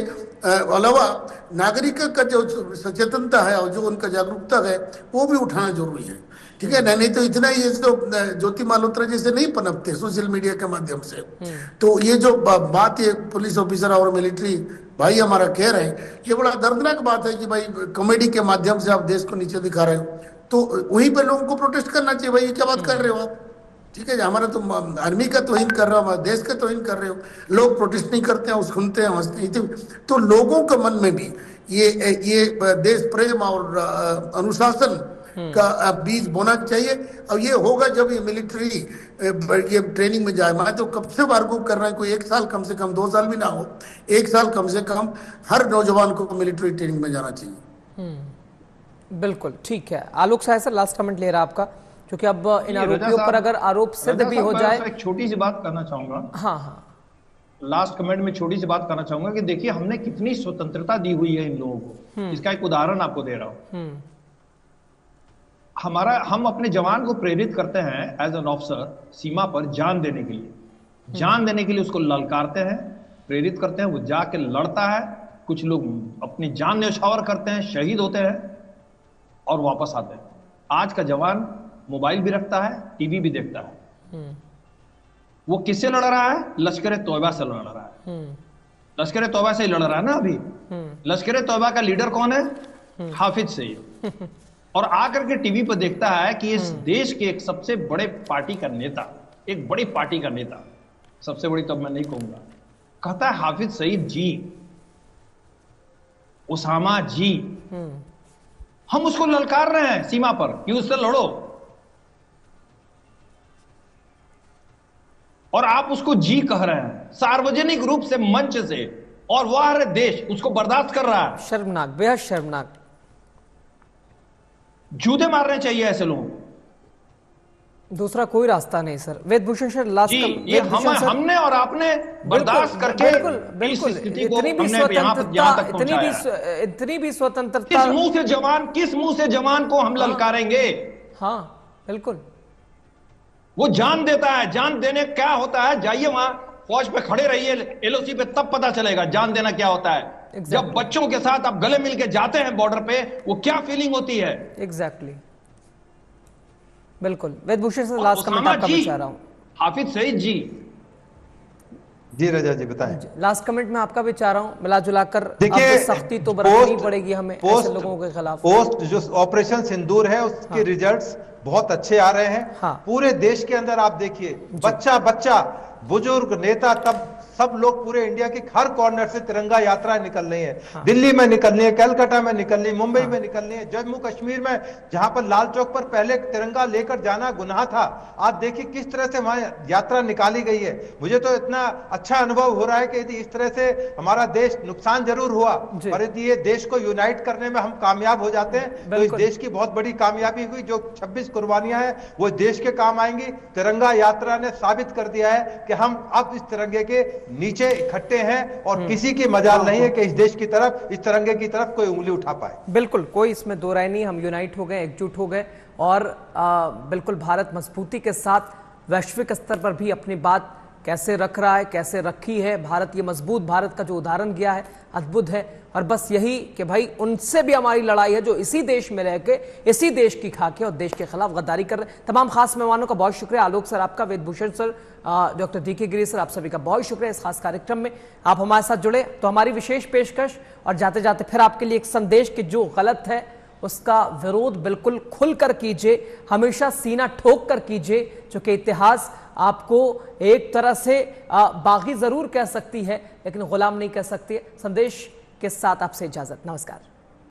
अलावा नागरिक का जो सचेतनता है और जो उनका जागरूकता है वो भी उठाना जरूरी है। ठीक है ना, नहीं तो इतना ये तो ज्योति माल्होत्रा जैसे नहीं पनपते सोशल मीडिया के माध्यम से। तो ये जो बात ये पुलिस ऑफिसर और मिलिट्री भाई हमारा कह रहे हैं, ये बड़ा दर्दनाक बात है कि भाई कॉमेडी के माध्यम से आप देश को नीचे दिखा रहे हो। तो वहीं पे लोगों को प्रोटेस्ट करना चाहिए, भाई ये क्या बात कर रहे हो आप। ठीक है, हमारा तो आर्मी का तौहीन कर रहे हो, देश का तौहीन कर रहे हो। लोग प्रोटेस्ट नहीं करते हैं, सुनते हैं, हंसते हैं। तो लोगों के मन में भी ये देश प्रेम और अनुशासन का बीज बोना चाहिए। और ये होगा जब ये मिलिट्री ये ट्रेनिंग में जाए। मैं तो कब से आर्गू कर रहा है, कोई 1 साल कम से कम, 2 साल भी ना हो, 1 साल कम से कम हर नौजवान को मिलिट्री ट्रेनिंग में जाना चाहिए। बिल्कुल ठीक है। आलोक साहब सर, लास्ट कमेंट ले रहा आपका, क्योंकि अब इन आरोपियों पर अगर आरोप सिद्ध भी हो जाए। एक छोटी सी बात करना चाहूंगा। हाँ, लास्ट कमेंट में छोटी सी बात करना चाहूंगा कि देखिए हमने कितनी स्वतंत्रता दी हुई है इन लोगों को। इसका एक उदाहरण आपको दे रहा हूं। हम अपने जवान को प्रेरित करते हैं एज एन ऑफिसर सीमा पर जान देने के लिए। जान देने के लिए उसको ललकारते हैं, प्रेरित करते हैं, वो जाके लड़ता है। कुछ लोग अपनी जान न्यौछावर करते हैं, शहीद होते हैं। और वापस आते हैं। आज का जवान मोबाइल भी रखता है, टीवी भी देखता है। वो किससे लड़ रहा है? लश्कर तौबा से लड़ रहा है। लश्कर तौबा से ही लड़ रहा है ना अभी। लश्कर तौबा का लीडर कौन है? हाफिज सईद। और आकर के टीवी पर देखता है कि इस देश के एक सबसे बड़े पार्टी का नेता, एक बड़ी पार्टी का नेता, सबसे बड़ी तब मैं नहीं कहूंगा, कहता है हाफिज सईद जी, उसामा जी, हम उसको ललकार रहे हैं सीमा पर कि उससे लड़ो, और आप उसको जी कह रहे हैं सार्वजनिक रूप से, मंच से, और वह देश उसको बर्दाश्त कर रहा है। शर्मनाक, बेहद शर्मनाक। जूते मारने चाहिए ऐसे लोगों को। दूसरा कोई रास्ता नहीं सर। वेदभूषण सर, लास्ट ये हमने और आपने बर्दाश्त करके बिल्कुल इतनी भी स्वतंत्रता, किस मुंह से जवान को हम ललकारेंगे? हाँ बिल्कुल, वो जान देता है। जान देने क्या होता है? जाइए वहां फौज पे खड़े रहिए, एलओसी पे, तब पता चलेगा जान देना क्या होता है। जब बच्चों के साथ आप गले मिलके जाते हैं बॉर्डर पे, वो क्या फीलिंग होती है। एग्जैक्टली, बिल्कुल। वेदभूषण सर, लास्ट कमेंट आपका मैं चाह रहा हूं। हाफिज सईद जी रजा जी बताएं। लास्ट कमेंट में आपका भी चाह रहा हूं। मिला जुलाकर देखिए, सख्ती तो बरतनी पड़ेगी हमें ऐसे लोगों के खिलाफ। पोस्ट जो ऑपरेशन सिंदूर है उसके रिजल्ट्स बहुत अच्छे आ रहे हैं। पूरे देश के अंदर आप देखिए, बच्चा बुजुर्ग, नेता, तब सब लोग पूरे इंडिया के हर कॉर्नर से तिरंगा यात्रा निकल रही है। दिल्ली में निकल रही है, कलकत्ता में निकल रही है, मुंबई में निकल रही है, जम्मू कश्मीर में, जहां पर लाल चौक पर पहले तिरंगा लेकर जाना गुनाह था, आज देखिए किस तरह से वहां यात्रा निकाली गई है। मुझे तो इतना अच्छा अनुभव हो रहा है कि यदि इस तरह से हमारा देश, नुकसान जरूर हुआ, पर यदि ये देश को यूनाइट करने में हम कामयाब हो जाते हैं तो इस देश की बहुत बड़ी कामयाबी हुई। जो 26 कुर्बानियां हैं वो देश के काम आएंगी। तिरंगा यात्रा ने साबित कर दिया है कि हम अब इस तिरंगे के नीचे इकट्ठे हैं और किसी की मजाल नहीं है कि इस देश की तरफ, इस तिरंगे की तरफ कोई उंगली उठा पाए। बिल्कुल, कोई इसमें दो राय नहीं। हम यूनाइट हो गए, एकजुट हो गए, और बिल्कुल भारत मजबूती के साथ वैश्विक स्तर पर भी अपनी बात कैसे रख रहा है, कैसे रखी है भारत। ये मजबूत भारत का जो उदाहरण गया है, अद्भुत है। और बस यही कि भाई उनसे भी हमारी लड़ाई है जो इसी देश में रह के इसी देश की खाके और देश के खिलाफ गद्दारी कर रहे हैं। तमाम खास मेहमानों का बहुत शुक्रिया। आलोक सर आपका, वेदभूषण सर, डॉक्टर DK गिरी सर, आप सभी का बहुत शुक्रिया इस खास कार्यक्रम में आप हमारे साथ जुड़े। तो हमारी विशेष पेशकश, और जाते जाते फिर आपके लिए एक संदेश कि जो गलत है उसका विरोध बिल्कुल खुलकर कीजिए, हमेशा सीना ठोक कर कीजिए, क्योंकि इतिहास आपको एक तरह से बागी जरूर कह सकती है लेकिन गुलाम नहीं कह सकती है। संदेश के साथ आपसे इजाजत, नमस्कार।